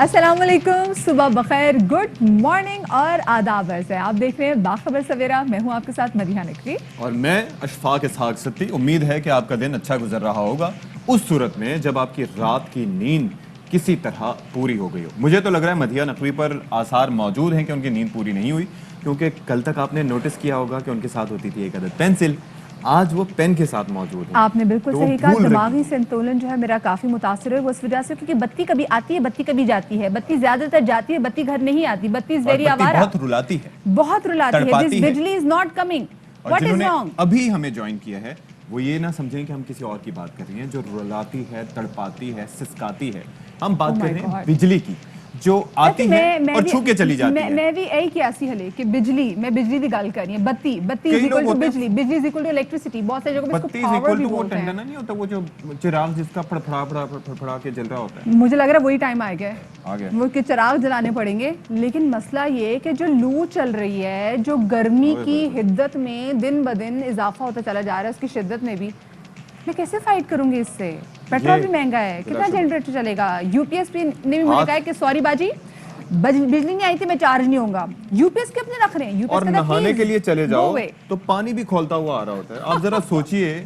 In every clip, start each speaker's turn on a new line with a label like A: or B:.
A: السلام علیکم، صبح بخیر، گڈ مارننگ اور آداب عرض ہے. آپ دیکھ رہے ہیں باخبر سویرا. میں ہوں آپ کے ساتھ مدیحہ نقوی
B: اور میں اشفاق اسحاق ستی. امید ہے کہ آپ کا دن اچھا گزر رہا ہوگا اس صورت میں جب آپ کی رات کی نیند کسی طرح پوری ہو گئی ہو. مجھے تو لگ رہا ہے مدیحہ نقوی پر آثار موجود ہیں کہ ان کی نیند پوری نہیں ہوئی، کیونکہ کل تک آپ نے نوٹس کیا ہوگا کہ ان کے ساتھ ہوتی تھی ایک عدد پینسل، آج وہ پین کے ساتھ موجود ہے.
A: آپ نے بالکل
B: تو
A: صحیح کہا.
B: بھول رہی
A: دماغی
B: ہیں.
A: سنتولن جو ہے میرا کافی متاثر ہے وہ اس وجہ سے کیونکہ بتی کبھی آتی ہے، بتی کبھی جاتی ہے، بتی زیادہ تر جاتی ہے، بتی گھر نہیں آتی. بتی از
B: اور
A: ویری
B: بتی
A: آوارہ،
B: بہت رلاتی ہے،
A: بہت رلاتی ہے. دس
B: تڑپاتی ہے.
A: بجلی از ناٹ کمنگ.
B: اور
A: واٹ
B: جنہوں
A: از
B: نے
A: رانگ؟
B: ابھی ہمیں جوائن کیا ہے وہ یہ نہ سمجھیں کہ ہم کسی اور کی بات کر رہی ہیں جو رلاتی ہے، تڑپاتی ہے، سسکاتی ہے. ہم بات کر رہے ہیں بجلی کی جو آتی ہے اور چھو کے چلی جاتی ہے.
A: میں بھی یہی کیاسی ہلے کہ بجلی، میں بجلی دی گل کر رہی ہوں. بتی از
B: کئی لوگ
A: اکول ٹو
B: ہوتے
A: بجلی،
B: ہیں
A: بجلی از اکول ٹو الیکٹریسٹی. بہت سے جگہوں پہ اس کو
B: بتی از
A: پاور
B: اکول
A: بھی
B: ٹو وہ
A: بولتے ہیں.
B: ٹنڈنا نہیں ہوتا، وہ جو چراغ جس کا پھڑا کے جل رہا ہوتا ہے.
A: مجھے لگ رہا ہے وہی ٹائم آ گیا
B: آ گیا.
A: ہے وہ کہ چراغ جلانے پڑیں گے. لیکن مسئلہ یہ کہ جو لو چل رہی ہے، جو گرمی کی حدت میں دن بدن اضافہ ہوتا چلا جا رہا ہے، اس کی شدت میں بھی میں کیسے فائٹ کروں گی اس سے؟ پیٹرول بھی مہنگا ہے، کتنا جنریٹر چلے گا؟ یو پی ایس پی نے بھی مجھے کہا ہے کہ سوری باجی بجلی نہیں آئی تھی، میں چارج نہیں ہوں گا. یو پی ایس کے اپنے رکھ رہے ہیں. یو پی
B: اور
A: ایس کا
B: نہانے کے لیے چلے
A: گو
B: جاؤ
A: وے.
B: تو پانی بھی کھولتا ہوا آ رہا ہوتا ہے. آپ ذرا سوچئے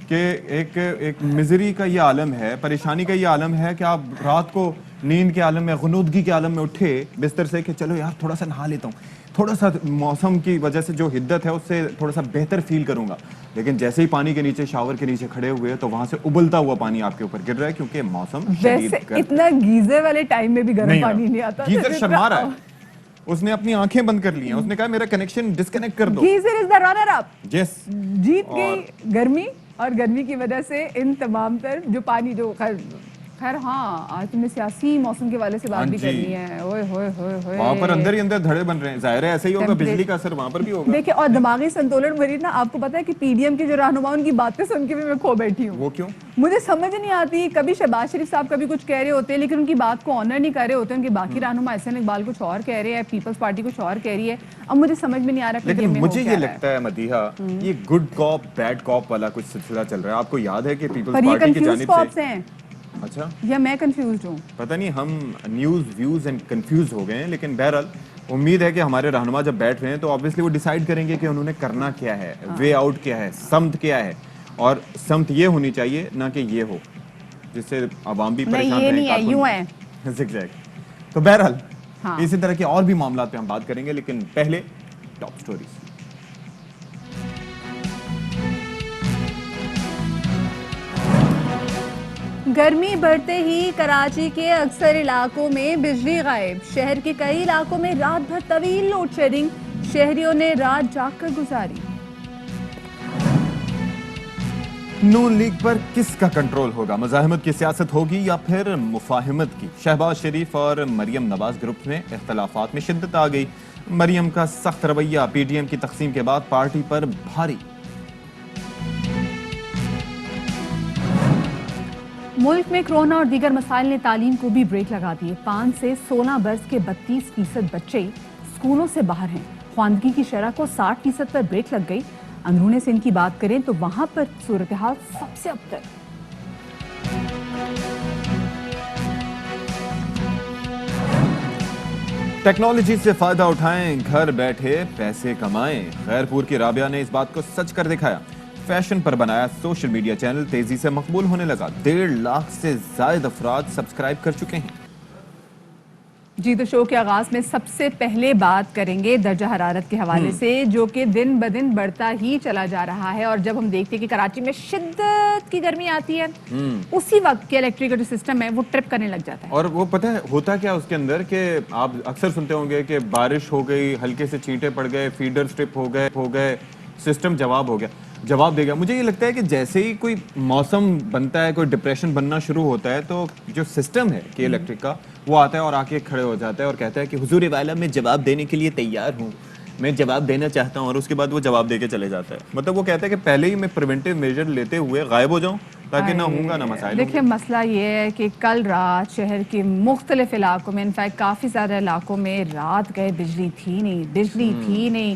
B: کہ ایک مزری کا یہ عالم ہے، پریشانی کا یہ عالم ہے کہ آپ رات کو نیند کے عالم میں، غنودگی کے عالم میں اٹھے بستر سے کہ چلو یار تھوڑا سا نہا لیتا ہوں، تھوڑا سا موسم کی وجہ سے جو حدت ہے اس سے تھوڑا سا بہتر فیل کروں گا. لیکن جیسے ہی پانی کے نیچے، شاور کے نیچے کھڑے ہوئے تو وہاں سے ابلتا ہوا پانی آپ کے اوپر گر رہا ہے، کیونکہ موسم شدید
A: ویسے
B: گرم
A: اتنا گیزر والے ٹائم میں بھی گرم پانی نہیں آتا.
B: گیزر شرما رہا ہے. اس نے اپنی آنکھیں بند کر لی ہیں، اس نے کہا میرا کنیکشن ڈسکنیکٹ کر دو.
A: گیزر از دا رنر اپ.
B: یس.
A: جیت گئی گرمی، اور گرمی کی وجہ سے ان تمام تر جو پانی جو خیر ہاں آج تم نے سیاسی موسم کے والے سے بات بھی کرنی ہے. اوئے ہوئے ہوئے ہوئے
B: وہاں پر اندر ہی اندر دھڑے بن رہے ہیں. ظاہر ہے ایسا ہی ہوگا، بجلی کا اثر وہاں پر بھی ہوگا.
A: دیکھیں، اور دماغی سنتولن مری نا، آپ کو پتا ہے کہ پی ڈی ایم کے جو رہنما ان کی باتیں سن کے بھی میں کھو بیٹھی ہوں.
B: وہ کیوں؟
A: مجھے سمجھ نہیں آتی. کبھی شہباز شریف صاحب کبھی کچھ کہہ رہے ہوتے ہیں لیکن ان کی بات کو آنر نہیں کر رہے ہوتے. ان کے باقی رہنما احسن اقبال کچھ اور کہہ رہے ہیں، پیپلز پارٹی کچھ اور کہہ رہی ہے. اب مجھے سمجھ میں نہیں آ رہا کہ
B: لیکن
A: میں
B: مجھے یہ لگتا ہے مدیحہ یہ گڈ کاپ بیڈ کاپ والا کچھ سلسلہ چل رہا ہے. آپ کو یاد ہے کہ پیپلز پارٹی کی جانب سے اچھا
A: یا میں کنفیوزڈ ہوں؟
B: پتہ نہیں، ہم نیوز ویوز اینڈ کنفیوز ہو گئے ہیں. لیکن بہرحال امید ہے کہ ہمارے رہنما جب بیٹھ رہے ہیں تو آبویسلی وہ ڈیسائیڈ کریں گے کہ انہوں نے کرنا کیا ہے، وے آؤٹ کیا ہے، سمت کیا ہے. اور سمت یہ ہونی چاہیے نہ کہ یہ ہو جس سے عوام بھی پریشان رہیں. تو بہرحال اسی طرح کے اور بھی معاملات پہ ہم بات کریں گے، لیکن پہلے ٹاپ سٹوریز.
A: گرمی بڑھتے ہی کراچی کے اکثر علاقوں میں بجلی غائب. شہر کے کئی علاقوں میں رات بھر طویل لوڈ شیڈنگ، شہریوں نے رات جاگ کر گزاری.
B: نون لیگ پر کس کا کنٹرول ہوگا؟ مزاحمت کی سیاست ہوگی یا پھر مفاہمت کی؟ شہباز شریف اور مریم نواز گروپ میں اختلافات میں شدت آ گئی. مریم کا سخت رویہ پی ڈی ایم کی تقسیم کے بعد پارٹی پر بھاری.
A: ملک میں کرونا اور دیگر مسائل نے تعلیم کو بھی بریک لگا دیے. 5 سے 16 برس کے 32% بچے اسکولوں سے باہر ہیں. خواندگی کی شرح کو 60% پر بریک لگ گئی. اندرونے سے ان کی بات کریں تو وہاں پر صورتحال سب سے ابتر.
B: ٹیکنالوجی سے فائدہ اٹھائیں، گھر بیٹھے پیسے کمائیں. خیرپور کی رابعہ نے اس بات کو سچ کر دکھایا. فیشن پر بنایا سوشل میڈیا چینل تیزی سے مقبول ہونے لگا. 1.5 لاکھ سے زائد افراد سبسکرائب کر چکے ہیں.
A: جی تو شو کے آغاز میں سب سے پہلے بات کریں گے درجہ حرارت کے حوالے سے، جو کہ دن بدن بڑھتا ہی چلا جا رہا ہے. اور جب ہم دیکھتے ہیں کہ کراچی میں شدت کی گرمی آتی ہے اسی وقت کے الیکٹرک جو سسٹم ہے وہ ٹرپ کرنے لگ جاتا ہے.
B: اور وہ پتہ ہے ہوتا کیا اس کے اندر کہ آپ اکثر سنتے ہوں گے کہ بارش ہو گئی، ہلکے سے چھینٹے پڑ گئے، فیڈر سٹرپ ہو گئے، سسٹم جواب دے گا. مجھے یہ لگتا ہے کہ جیسے ہی کوئی موسم بنتا ہے، کوئی ڈپریشن بننا شروع ہوتا ہے تو جو سسٹم ہے کہ الیکٹرک کا وہ آتا ہے اور آ کے کھڑے ہو جاتا ہے اور کہتا ہے کہ حضور والا میں جواب دینے کے لیے تیار ہوں، میں جواب دینا چاہتا ہوں. اور اس کے بعد وہ جواب دے کے چلے جاتا ہے. مطلب وہ کہتا ہے کہ پہلے ہی میں پریونٹیو میجر لیتے ہوئے غائب ہو جاؤں تاکہ نہ ہوں گا نہ مسائل.
A: دیکھیں مسئلہ یہ ہے کہ کل رات شہر کے مختلف علاقوں میں، انفیکٹ کافی زیادہ علاقوں میں رات گئے بجلی تھی نہیں.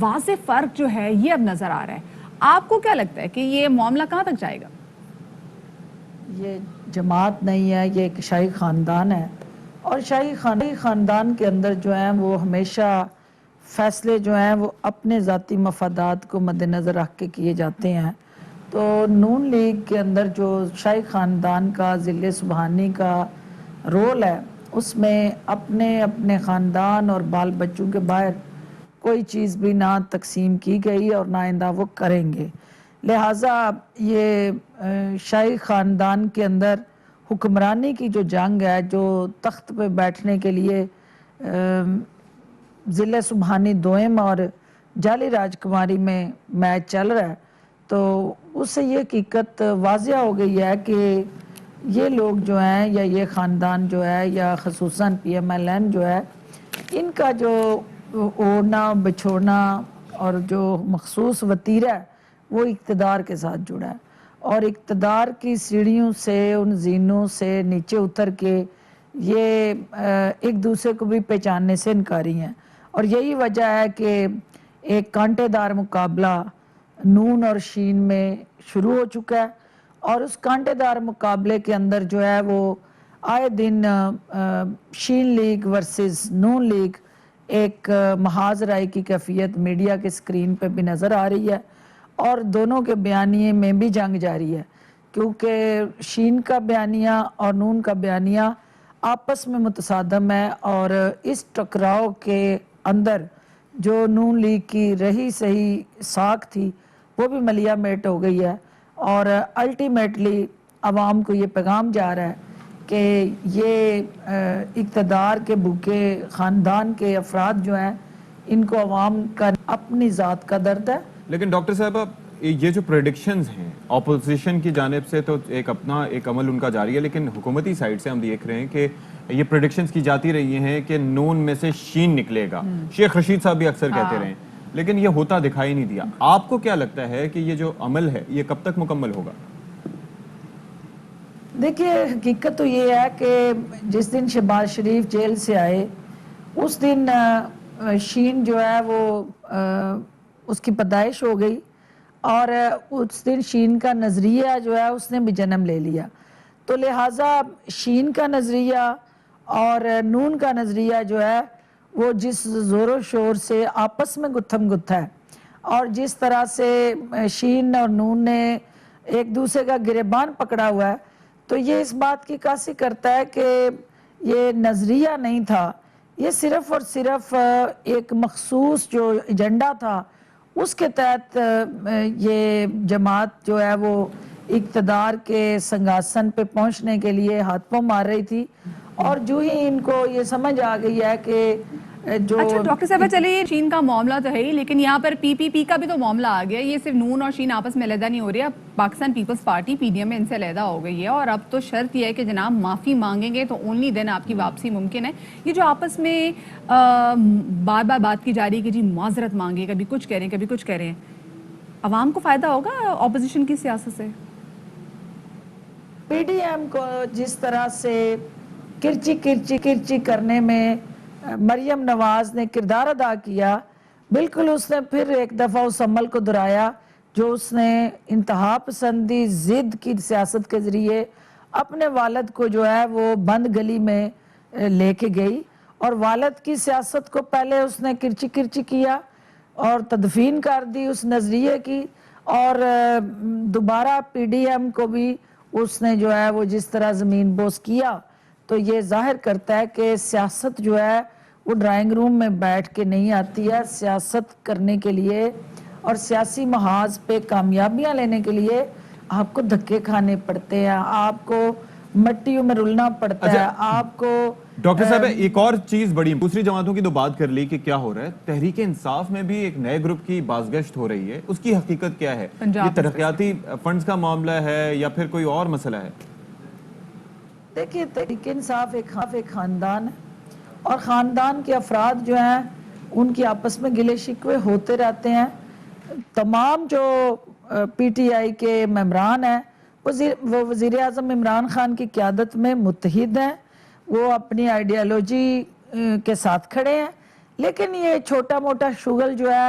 A: واضح فرق جو ہے یہ اب نظر آ رہا ہے. آپ کو کیا لگتا ہے کہ یہ معاملہ کہاں تک جائے گا؟
C: یہ جماعت نہیں ہے، یہ ایک شاہی خاندان ہے، اور شاہی خاندان کے اندر جو ہیں وہ ہمیشہ فیصلے جو ہیں وہ اپنے ذاتی مفادات کو مد نظر رکھ کے کیے جاتے ہیں. تو نون لیگ کے اندر جو شاہی خاندان کا ذل سبحانی کا رول ہے، اس میں اپنے خاندان اور بال بچوں کے باہر کوئی چیز بھی نہ تقسیم کی گئی اور نہ آئندہ وہ کریں گے. لہٰذا یہ شاہی خاندان کے اندر حکمرانی کی جو جنگ ہے، جو تخت پہ بیٹھنے کے لیے ذل سبحانی دوئم اور جعلی راجکماری میں میچ چل رہا ہے، تو اس سے یہ حقیقت واضح ہو گئی ہے کہ یہ لوگ جو ہیں یا یہ خاندان جو ہے یا خصوصاً پی ایم ایل این جو ہے، ان کا جو اوڑھنا بچھوڑنا اور جو مخصوص وتیرہ ہے وہ اقتدار کے ساتھ جڑا ہے، اور اقتدار کی سیڑھیوں سے ان زینوں سے نیچے اتر کے یہ ایک دوسرے کو بھی پہچاننے سے انکاری ہیں. اور یہی وجہ ہے کہ ایک کانٹے دار مقابلہ نون اور شین میں شروع ہو چکا ہے، اور اس کانٹے دار مقابلے کے اندر جو ہے وہ آئے دن شین لیگ ورسز نون لیگ ایک محاذ رائے کی کیفیت میڈیا کے سکرین پہ بھی نظر آ رہی ہے، اور دونوں کے بیانیے میں بھی جنگ جاری ہے، کیونکہ شین کا بیانیہ اور نون کا بیانیہ آپس میں متصادم ہے، اور اس ٹکراؤ کے اندر جو نون لیگ کی رہی صحیح ساکھ تھی وہ بھی ملیا میٹ ہو گئی ہے، اور الٹیمیٹلی عوام کو یہ پیغام جا رہا ہے کہ یہ اقتدار کے بھوکے خاندان کے افراد جو ہیں ان کو عوام کا اپنی ذات کا درد ہے.
B: لیکن ڈاکٹر صاحبہ یہ جو پریڈکشنز ہیں اپوزیشن کی جانب سے تو ایک اپنا ایک عمل ان کا جاری ہے، لیکن حکومتی سائٹ سے ہم دیکھ رہے ہیں کہ یہ پریڈکشنز کی جاتی رہی ہیں کہ نون میں سے شین نکلے گا. شیخ رشید صاحب بھی اکثر کہتے رہے ہیں، لیکن یہ ہوتا دکھائی نہیں دیا. آپ کو کیا لگتا ہے کہ یہ جو عمل ہے یہ کب تک مکمل ہوگا؟
C: دیکھیے حقیقت تو یہ ہے کہ جس دن شہباز شریف جیل سے آئے اس دن شین جو ہے وہ اس کی پیدائش ہو گئی، اور اس دن شین کا نظریہ جو ہے اس نے بھی جنم لے لیا. تو لہٰذا شین کا نظریہ اور نون کا نظریہ جو ہے وہ جس زور و شور سے آپس میں گتھم گتھا ہے، اور جس طرح سے شین اور نون نے ایک دوسرے کا گریبان پکڑا ہوا ہے، تو یہ اس بات کی عکاسی کرتا ہے کہ یہ نظریہ نہیں تھا، یہ صرف اور صرف ایک مخصوص جو ایجنڈا تھا اس کے تحت یہ جماعت جو ہے وہ اقتدار کے سنگھاسن پہ پہنچنے کے لیے ہاتھ پاؤں مار رہی تھی. اور جو ہی ان کو یہ سمجھ آ گئی ہے کہ جو
A: اچھا ڈاکٹر صاحبہ چلیے شین کا معاملہ تو ہے ہی، لیکن یہاں پر پی پی پی کا بھی تو معاملہ آ گیا. یہ صرف نون اور شین آپس میں علیحدہ نہیں ہو رہی ہے، Pakistan Peoples Party P D M میں ان سے علیحدہ ہو گئی ہے، اور اب تو شرط یہ ہے کہ جناب معافی مانگیں گے تو اونلی دین آپ کی واپسی ممکن ہے. یہ جو آپس میں بار بار بات کی جا رہی ہے کہ جی معذرت مانگے، کبھی کچھ کہہ رہے ہیں کبھی کچھ کہہ رہے ہیں، عوام کو فائدہ ہوگا اپوزیشن کی سیاست سے؟
C: پی ڈی ایم کو جس طرح سے کرچی کرنے میں مریم نواز نے کردار ادا کیا، بالکل اس نے پھر ایک دفعہ اس عمل کو دہرایا جو اس نے انتہا پسندی ضد کی سیاست کے ذریعے اپنے والد کو جو ہے وہ بند گلی میں لے کے گئی، اور والد کی سیاست کو پہلے اس نے کرچی کیا اور تدفین کر دی اس نظریے کی، اور دوبارہ پی ڈی ایم کو بھی اس نے جو ہے وہ جس طرح زمین بوس کیا. تو یہ ظاہر کرتا ہے کہ سیاست جو ہے وہ ڈرائنگ روم میں بیٹھ کے نہیں آتی ہے. سیاست کرنے کے لیے اور سیاسی محاذ پہ کامیابیاں لینے کے لیے آپ کو دھکے کھانے پڑتے ہیں، آپ کو مٹیوں میں رلنا پڑتا ہے، آپ کو
B: ڈاکٹر صاحب ایک اور چیز بڑی دوسری جماعتوں کی تو بات کر لی کہ کیا ہو رہا ہے، تحریک انصاف میں بھی ایک نئے گروپ کی بازگشت ہو رہی ہے، اس کی حقیقت کیا ہے؟ یہ ترقیاتی فنڈز کا معاملہ ہے یا پھر کوئی اور مسئلہ ہے؟
C: دیکھیے تحریک انصاف ایک خاندان ہے، اور خاندان کے افراد جو ہیں ان کی آپس میں گلے شکوے ہوتے رہتے ہیں. تمام جو پی ٹی آئی کے ممبران ہیں وہ وزیر اعظم عمران خان کی قیادت میں متحد ہیں، وہ اپنی آئیڈیالوجی کے ساتھ کھڑے ہیں. لیکن یہ چھوٹا موٹا شغل جو ہے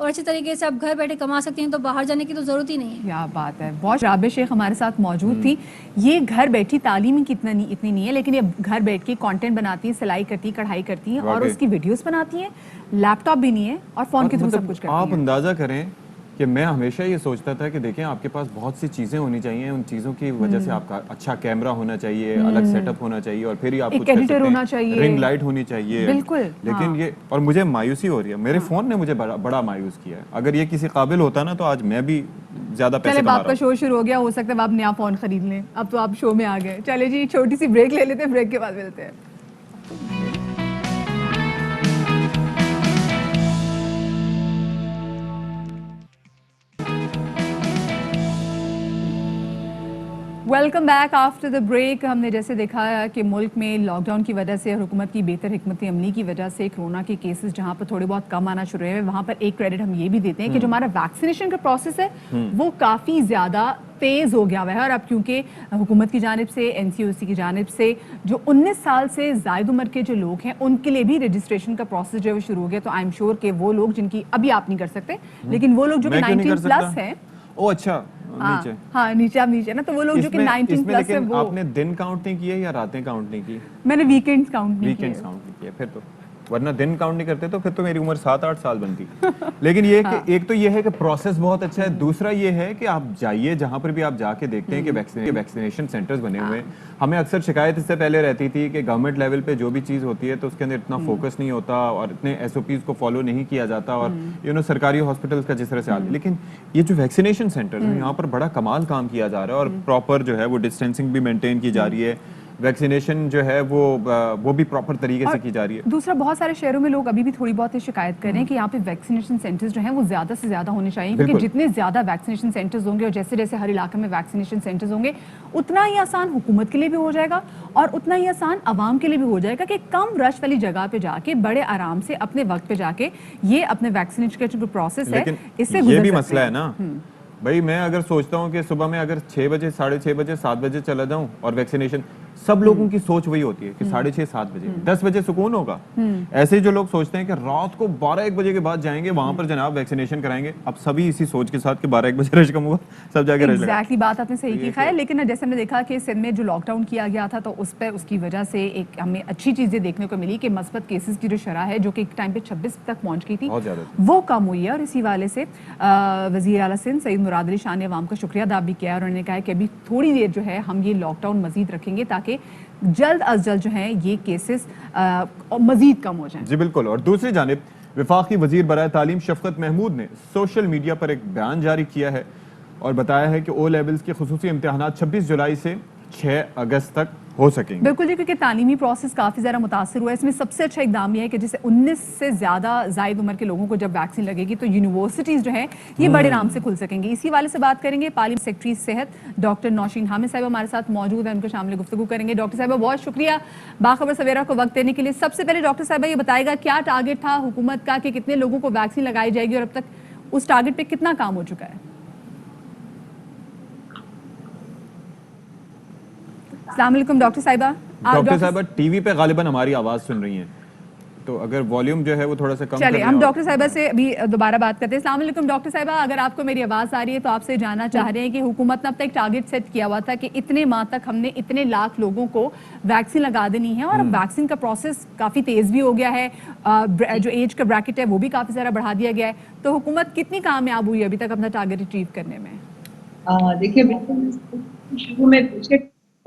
D: اور اچھی طریقے سے آپ گھر بیٹھے کما سکتے ہیں, تو باہر جانے کی تو ضرورت ہی نہیں ہے.
A: کیا بات ہے. بہت رابع شیخ ہمارے ساتھ موجود تھی. یہ گھر بیٹھی تعلیم کی اتنی نہیں ہے, لیکن یہ گھر بیٹھ کے کانٹینٹ بناتی ہیں, سلائی کرتی ہیں, کڑھائی کرتی ہیں, اور اس کی ویڈیوز بناتی ہیں. لیپ ٹاپ بھی نہیں ہے اور فون کے تھرو سب کچھ کرتی ہیں.
B: آپ اندازہ کریں کہ میں ہمیشہ یہ سوچتا تھا کہ دیکھیں آپ کے پاس بہت سی چیزیں ہونی چاہیے, ان چیزوں کی وجہ سے آپ کا اچھا کیمرہ ہونا چاہیے, الگ سیٹ اپ ہونا چاہیے, اور پھر ہی آپ کچھ کر سکتے ہیں, ہونا چاہیے, رنگ لائٹ ہونی چاہیے.
A: بالکل.
B: لیکن یہ, اور مجھے مایوسی ہو رہی ہے, میرے فون نے مجھے بڑا مایوس کیا ہے. اگر یہ کسی قابل ہوتا نا تو آج میں بھی زیادہ پیسے کما رہا ہوں.
A: آپ کا شو شروع ہو گیا, ہو سکتا ہے آپ نیا فون خرید لیں. اب تو آپ شو میں آ گئے. چلے جی چھوٹی سی بریک لے لیتے ہیں, بریک کے بعد ملتے ہیں. Welcome back after the break. ہم نے جیسے دیکھا کہ ملک میں لاک ڈاؤن کی وجہ سے اور حکومت کی بہتر حکمت عملی کی وجہ سے کورونا کے کیسز جہاں پر تھوڑے بہت کم آنا شروع ہوئے, وہاں پر ایک کریڈٹ ہم یہ بھی دیتے ہیں کہ جو ہمارا ویکسینیشن کا پروسیس ہے وہ کافی زیادہ تیز ہو گیا ہوا ہے. اور اب کیونکہ حکومت کی جانب سے, این سی او سی کی جانب سے جو 19 سال سے زائد عمر کے جو لوگ ہیں ان کے لیے بھی رجسٹریشن کا پروسیس جو ہے وہ شروع ہو گیا. تو آئی ایم شیور کہ وہ لوگ جن کی ابھی آپ نہیں کر سکتے, لیکن وہ لوگ جو کہ 19 پلس ہیں.
B: او اچھا, نیچے,
A: ہاں نیچے, آپ نیچے نا, تو وہ لوگ جو کہ 19 پلس ہے وہ.
B: آپ نے دن کاؤنٹ نہیں کیے یا راتیں کاؤنٹ نہیں کی؟
A: میں نے ویکینڈز کاؤنٹ نہیں کیے.
B: ویکینڈز کاؤنٹ نہیں کیے, پھر تو ورنہ دن کاؤنٹ نہیں کرتے تو پھر تو میری عمر 7-8 سال بنتی. لیکن یہ کہ ایک تو یہ ہے کہ پروسیس بہت اچھا ہے, دوسرا یہ ہے کہ آپ جائیے جہاں پر بھی آپ جا کے دیکھتے ہیں کہ ویکسینیشن سینٹرز بنے ہوئے ہیں. ہمیں اکثر شکایت اس سے پہلے رہتی تھی کہ گورنمنٹ لیول پہ جو بھی چیز ہوتی ہے تو اس کے اندر اتنا فوکس نہیں ہوتا اور اتنے ایس او پیز کو فالو نہیں کیا جاتا, اور سرکاری ہاسپٹلس کا جس طرح سے حال ہے. لیکن یہ جو ویکسینیشن سینٹرز ہیں یہاں پر بڑا کمال کام کیا جا رہا ہے, اور پراپر جو ہے وہ ڈسٹینسنگ بھی مینٹین کی جا رہی ہے, ویکسینیشن جو ہے وہ بھی پراپر طریقے سے کی جا رہی ہے.
A: دوسرا, بہت سارے شہروں میں لوگ ابھی بھی تھوڑی بہت شکایت کر رہے ہیں کہ یہاں پہ ویکسینیشن سینٹرز جو ہیں وہ زیادہ سے زیادہ ہونے چاہیے, کیونکہ جتنے زیادہ ویکسینیشن سینٹرز ہوں گے اور جیسے جیسے ہر علاقے میں ویکسینیشن سینٹرز ہوں گے اتنا ہی آسان حکومت کے لیے بھی ہو جائے گا اور اتنا ہی آسان عوام کے لیے بھی ہو جائے گا کہ کم رش والی جگہ پہ جا کے بڑے آرام سے اپنے وقت پہ جا کے یہ اپنے ویکسینیشن کا جو پروسیس ہے اس سے
B: یہ بھی مسئلہ ہے نا بھائی. میں اگر سوچتا ہوں کہ صبح میں اگر 6 بجے 6:30 بجے 7 بجے چلا جاؤں اور ویکسینیشن, سب لوگوں کی سوچ وہی ہوتی ہے کہ 6:30 7 بجے 10 بجے سکون ہوگا. ایسے ہی جو لوگ سوچتے ہیں کہ رات کو 12-1 بجے کے بعد جائیں گے وہاں پر جناب ویکسینیشن کرائیں گے, اب سبھی اسی سوچ کے ساتھ کہ 12-1 بجے رش کم ہوگا, سب جا کے رش لگا.
A: ایگزیکٹلی بات آپ نے صحیح کی ہے. لیکن جیسے ہم نے دیکھا کہ سندھ میں جو لاک ڈاؤن کیا گیا تھا تو اس پہ اس کی وجہ سے ایک ہمیں اچھی چیزیں دیکھنے کو ملی کہ مثبت کیسز کی جو شرح ہے جو کہ ایک ٹائم پہ 26 تک پہنچ گئی تھی وہ کم ہوئی ہے. اور اسی والے سے وزیر اعلیٰ سندھ سعید مراد علی شاہ نے عوام کا شکریہ ادا بھی کیا, اور انہوں نے کہا کہ ابھی تھوڑی دیر جو ہے ہم یہ لاک ڈاؤن مزید رکھیں گے تاکہ جلد از جلد جو ہیں یہ کیسز مزید کم ہو جائیں.
B: جی بالکل. اور دوسری جانب وفاقی وزیر برائے تعلیم شفقت محمود نے سوشل میڈیا پر ایک بیان جاری کیا ہے اور بتایا ہے کہ او لیولز کے خصوصی امتحانات 26 جولائی سے 6 اگست تک ہو سکیں گے.
A: بالکل جی, کیونکہ تعلیمی پروسیس کافی زیادہ متاثر ہوا ہے. اس میں سب سے اچھا اقدام یہ ہے کہ جیسے 19 سے زیادہ زائد عمر کے لوگوں کو جب ویکسین لگے گی تو یونیورسٹیز جو ہیں یہ بڑے آرام سے کھل سکیں گے. اسی والے سے بات کریں گے پارلیمنٹ سیکرٹری صحت ڈاکٹر نوشین حامد صاحب ہمارے ساتھ موجود ہیں, ان کو شامل گفتگو کریں گے. ڈاکٹر صاحبہ بہت شکریہ باخبر سویرا کو وقت دینے کے لیے. سب سے پہلے ڈاکٹر صاحبہ یہ بتائے گا کیا ٹارگٹ تھا حکومت کا کہ کتنے لوگوں کو ویکسین لگائی جائے گی اور اب تک اس ٹارگٹ پہ کتنا کام ہو چکا ہے؟ السلام علیکم ڈاکٹر صاحبہ.
B: ڈاکٹر صاحبہ ٹی وی پہ غالباً ہماری آواز سن رہی ہیں تو اگر والیوم جو ہے وہ تھوڑا سا کم
A: چلیں ہم ڈاکٹر صاحبہ سے ابھی دوبارہ بات کرتے ہیں. السلام علیکم ڈاکٹر صاحبہ, اگر آپ کو میری آواز آ رہی ہے تو آپ سے جاننا چاہ رہے ہیں کہ حکومت نے اب تک ایک ٹارگٹ سیٹ کیا ہوا تھا کہ اتنے ماہ تک ہم نے اتنے لاکھ لوگوں کو ویکسین لگا دینی ہے, اور اب ویکسین کا پروسیس کافی تیز بھی ہو گیا ہے, جو ایج کا بریکٹ ہے وہ بھی کافی زیادہ بڑھا دیا گیا ہے, تو حکومت کتنی کامیاب ہوئی ابھی تک اپنا ٹارگٹ اچیو کرنے میں؟
E: دیکھیے بالکل شروع میں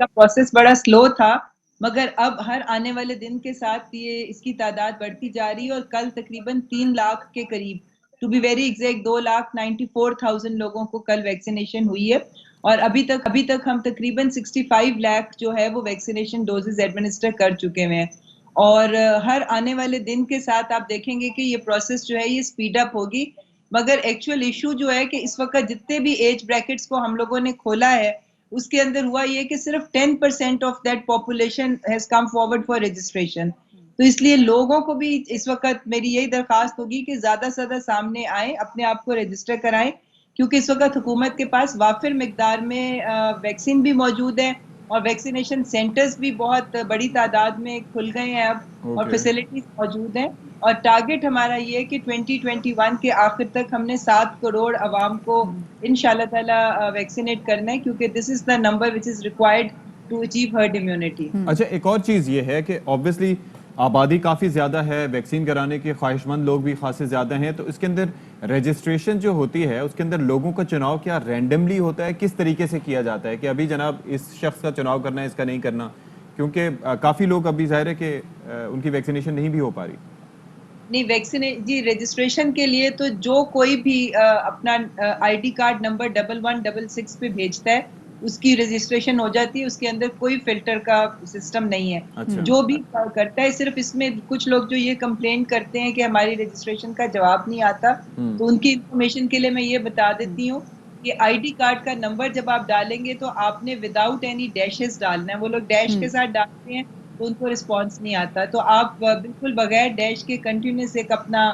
E: کا پروسیس بڑا سلو تھا, مگر اب ہر آنے والے دن کے ساتھ یہ اس کی تعداد بڑھتی جا رہی ہے اور کل تقریباً 3 لاکھ کے قریب, ٹو بی ویری ایگزیکٹ 2,94,000 لوگوں کو کل ویکسینیشن ہوئی ہے, اور ابھی تک ہم تقریباً 65 لاکھ جو ہے وہ ویکسینیشن ڈوزز ایڈمنسٹر کر چکے ہیں. اور ہر آنے والے دن کے ساتھ آپ دیکھیں گے کہ یہ پروسیس جو ہے یہ سپیڈ اپ ہوگی, مگر ایکچوئل ایشو جو ہے کہ اس وقت جتنے بھی ایج بریکٹس کو ہم لوگوں نے کھولا ہے اس کے اندر ہوا یہ کہ صرف 10% of that population has come forward for registration. تو اس لیے لوگوں کو بھی اس وقت میری یہی درخواست ہوگی کہ زیادہ سے زیادہ سامنے آئیں, اپنے آپ کو رجسٹر کرائیں, کیونکہ اس وقت حکومت کے پاس وافر مقدار میں ویکسین بھی موجود ہے اور ویکسینیشن سینٹرز بھی بہت بڑی تعداد میں کھل گئے ہیں اب, اور فیسلٹیز موجود ہیں, اور ٹارگٹ ہمارا یہ ہے کہ 2021 کے آخر تک ہم نے 7 کروڑ عوام کو انشاءاللہ تعالی ویکسینیٹ کرنا ہے، کیونکہ this is the number which is required to achieve herd immunity.
B: اچھا ایک اور چیز یہ ہے کہ obviously آبادی کافی زیادہ ہے، ویکسین کرانے کے خواہش مند لوگ بھی خاصے زیادہ ہیں، تو اس کے اندر رجسٹریشن جو ہوتی ہے اس کے اندر لوگوں کا چناؤ کیا رینڈملی ہوتا ہے، کس طریقے سے کیا جاتا ہے کہ ابھی جناب اس شخص کا چناؤ کرنا ہے اس کا نہیں کرنا، کیونکہ کافی لوگ ابھی ظاہر ہے کہ ان کی ویکسینیشن نہیں بھی ہو پا رہی.
E: نہیں جی رجسٹریشن کے لیے تو جو کوئی بھی اپنا آئی ڈی کارڈ نمبر 1166 پہ بھیجتا ہے اس کی رجسٹریشن ہو جاتی ہے، اس کے اندر کوئی فلٹر کا سسٹم نہیں ہے.
B: اچھا.
E: جو بھی کرتا ہے، صرف اس میں کچھ لوگ جو یہ کمپلین کرتے ہیں کہ ہماری رجسٹریشن کا جواب نہیں آتا، تو ان کی انفارمیشن کے لیے میں یہ بتا دیتی ہوں کہ آئی ڈی کارڈ کا نمبر جب آپ ڈالیں گے تو آپ نے وداؤٹ اینی ڈیشز ڈالنا ہے. وہ لوگ ڈیش کے ساتھ ڈالتے ہیں تو ان کو رسپانس نہیں آتا، تو آپ بالکل بغیر ڈیش کے کنٹینیوس ایک اپنا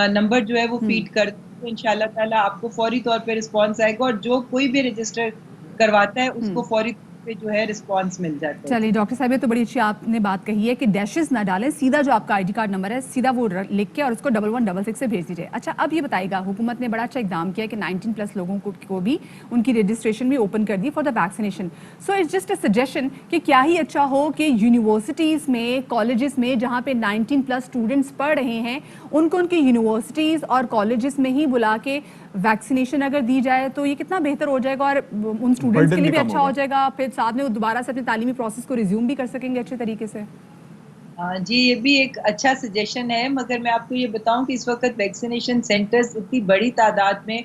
E: نمبر جو ہے وہ فیڈ کر دیں تو انشاءاللہ تعالیٰ آپ کو فوری طور پہ رسپانس آئے گا، اور جو کوئی بھی رجسٹر کرواتا ہے اس کو فوری طور پہ جو ہے رسپانس مل جاتا ہے.
A: چلیے ڈاکٹر صاحب یہ تو بڑی اچھی آپ نے بات کہی ہے کہ ڈیشز نہ ڈالیں، سیدھا جو آپ کا آئی ڈی کارڈ نمبر ہے سیدھا وہ لکھ کے اور اس کو 1166 سے بھیج دیجیے. اچھا اب یہ بتائیے گا، حکومت نے بڑا اچھا اقدام کیا ہے کہ 19+ لوگوں کو بھی ان کی رجسٹریشن بھی اوپن کر دی for the vaccination. So it's just a suggestion کہ کیا ہی اچھا ہو کہ یونیورسٹیز میں، کالجز میں جہاں پہ 19+ اسٹوڈنٹس پڑھ رہے ہیں ان کو ان کی یونیورسٹیز اور کالجز میں ہی بلا کے ویکسینیشن اگر دی جائے تو یہ کتنا بہتر ہو جائے گا، اور ان اسٹوڈنٹس کے لیے بھی اچھا ہو جائے گا، پھر ساتھ میں وہ دوبارہ سے اپنے تعلیمی پروسیس کو ریزیوم بھی کر سکیں گے اچھے طریقے سے.
E: جی یہ بھی ایک اچھا سجیشن ہے، مگر میں آپ کو یہ بتاؤں کہ اس وقت ویکسینیشن سینٹرز اتنی بڑی تعداد میں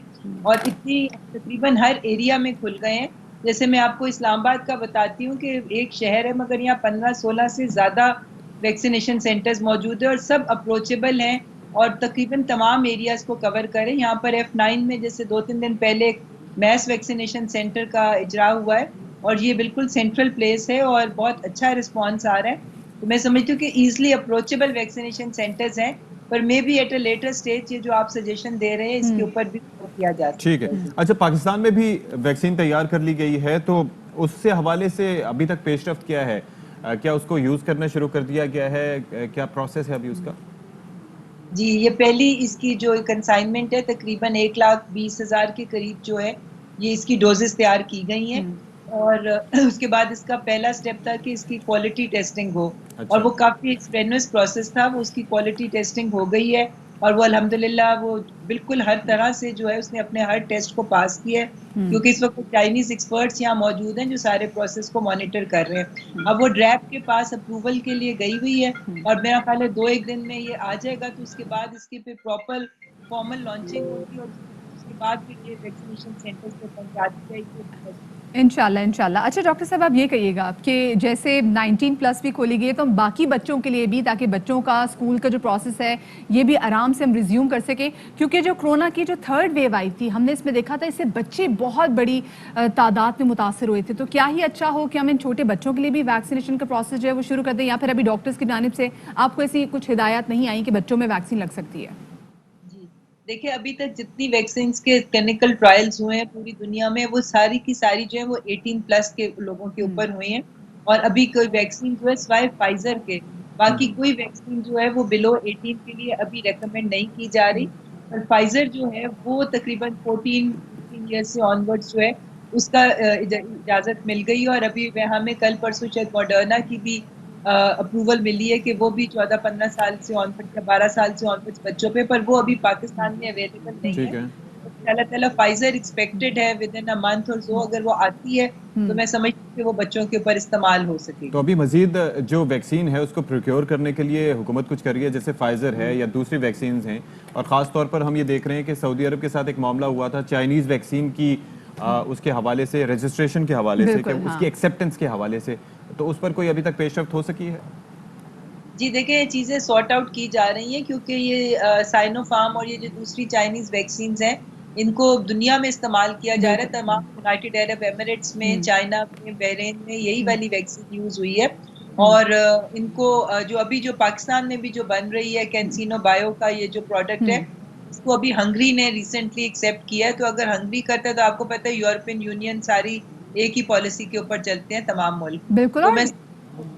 E: اور اتنی تقریباً ہر ایریا میں کھل گئے ہیں. جیسے میں آپ کو اسلام آباد کا بتاتی ہوں کہ ایک شہر ہے مگر یہاں 15-16 سے زیادہ ویکسینیشن سینٹرز موجود ہیں اور سب اپروچیبل ہیں اور تقریباً تمام ایریاز کو کور کریں. یہاں پر F9 میں جیسے 2-3 دن پہلے میس ویکسینیشن سینٹر کا اجرا ہوا ہے اور یہ بالکل سینٹرل پلیس ہے اور بہت اچھا رسپانس آ رہا ہے. تو میں سمجھتی ہوں کہ ایزلی اپروچیبل ویکسینیشن سینٹرز ہیں، پر may be at a later stage یہ جو آپ سجیشن دے رہے ہیں اس کے اوپر بھی کیا جا سکتا
B: ٹھیک ہے. اچھا پاکستان میں بھی ویکسین تیار کر لی گئی ہے، تو اس سے حوالے سے ابھی تک پیش رفت کیا ہے؟ کیا اس کو یوز کرنا شروع کر دیا گیا ہے؟ کیا پروسیس ہے ابھی اس کا؟
E: جی یہ پہلی اس کی جو کنسائنمنٹ ہے تقریباً 1,20,000 کے قریب جو ہے یہ اس کی ڈوزز تیار کی گئی ہیں، اور اس کے بعد اس کا پہلا سٹیپ تھا کہ اس کی کوالٹی ٹیسٹنگ ہو، اور وہ کافی ایکسپینوس پروسیس تھا. وہ اس کی کوالٹی ٹیسٹنگ ہو گئی ہے اور وہ الحمدللہ وہ بالکل ہر طرح سے جو ہے اس نے اپنے ہر ٹیسٹ کو پاس کیا ہے، کیونکہ اس وقت چائنیز ایکسپرٹس یہاں موجود ہیں جو سارے پروسیس کو مانیٹر کر رہے ہیں. اب وہ ڈریپ کے پاس اپروول کے لیے گئی ہوئی ہے اور میرا خیال ہے 2-1 دن میں یہ آ جائے گا، تو اس کے بعد اس کی پھر پراپر فارمل لانچنگ ہوگی اور اس کے بعد پھر یہ ویکسینیشن سینٹرز پہ پہنچا دی جائے گی
A: انشاءاللہ انشاءاللہ. اچھا ڈاکٹر صاحب آپ یہ کہیے گا کہ جیسے 19+ بھی کھولی گئی ہے تو باقی بچوں کے لیے بھی، تاکہ بچوں کا اسکول کا جو پروسیس ہے یہ بھی آرام سے ہم ریزیوم کر سکیں، کیونکہ جو کرونا کی جو 3rd ویو آئی تھی ہم نے اس میں دیکھا تھا اس سے بچے بہت بڑی تعداد میں متاثر ہوئے تھے. تو کیا ہی اچھا ہو کہ ہم ان چھوٹے بچوں کے لیے بھی ویکسینیشن کا پروسیس جو ہے وہ شروع کر دیں، یا پھر ابھی ڈاکٹرز کی جانب سے آپ کو ایسی کچھ ہدایات نہیں آئیں کہ بچوں میں ویکسین لگ سکتی ہے؟
E: دیکھیں ابھی تک جتنی ویکسینز کے کلینکل ٹرائلز ہوئے ہیں پوری دنیا میں وہ ساری کی ساری جو ہے وہ 18+ کے لوگوں کے اوپر ہوئے ہیں، اور ابھی کوئی ویکسین جو ہے سوائے فائزر کے باقی کوئی ویکسین جو ہے وہ بلو 18 کے لیے ابھی ریکمینڈ نہیں کی جا رہی. اور فائزر جو ہے وہ تقریباً 14-15 ایئرس سے آنورڈز جو ہے اس کا اجازت مل گئی، اور ابھی ہمیں کل پرسوں شاید ماڈرنا کی بھی اپروول ملی ہے کہ وہ بھی 14-15 سال سے آنورڈ یا 12 سال سے آنورڈ بچوں پہ، پر وہ ابھی پاکستان میں اویلیبل نہیں ہے. اللہ تعالیٰ فائزر ایکسپیکٹڈ ہے ود ان اے منتھ اور سو، اگر وہ آتی ہے تو میں سمجھتی ہوں کہ وہ بچوں کے اوپر استعمال ہو سکے
B: تو
E: گی.
B: ابھی مزید جو ویکسین ہے اس کو پروکیور کرنے کے لیے حکومت کچھ کر رہی ہے، جیسے فائزر ہے یا دوسری ویکسینز ہیں، اور خاص طور پر ہم یہ دیکھ رہے ہیں کہ سعودی عرب کے ساتھ ایک معاملہ ہوا تھا چائنیز ویکسین کی اس کے حوالے سے، رجسٹریشن کے حوالے سے، کہ اس کی ایکسیپٹنس کے حوالے سے، تو اس پر کوئی ابھی تک پیش رفت ہو سکی ہے؟
E: جی دیکھیں یہ چیزیں سارٹ آؤٹ کی جا رہی ہیں، کیونکہ یہ سائنو فارم اور یہ جو دوسری چائنیز ویکسینز ہیں ان کو دنیا میں استعمال کیا جا رہا ہے. تمام یونائٹڈ عرب ایمریٹس میں، چائنا میں، بحرین میں یہی والی ویکسین یوز ہوئی ہے، اور ان کو جو ابھی جو پاکستان میں بھی جو بن رہی ہے کینسینو بایو کا یہ جو پروڈکٹ ہے اس کو ابھی ہنگری نے ریسنٹلی ایکسیپٹ کیا ہے. تو اگر ہنگری کرتا ہے تو آپ کو پتہ ہے یورپین یونین ساری ایک ہی پالیسی کے اوپر چلتے ہیں تمام ملک.
A: بالکل.
E: تو میں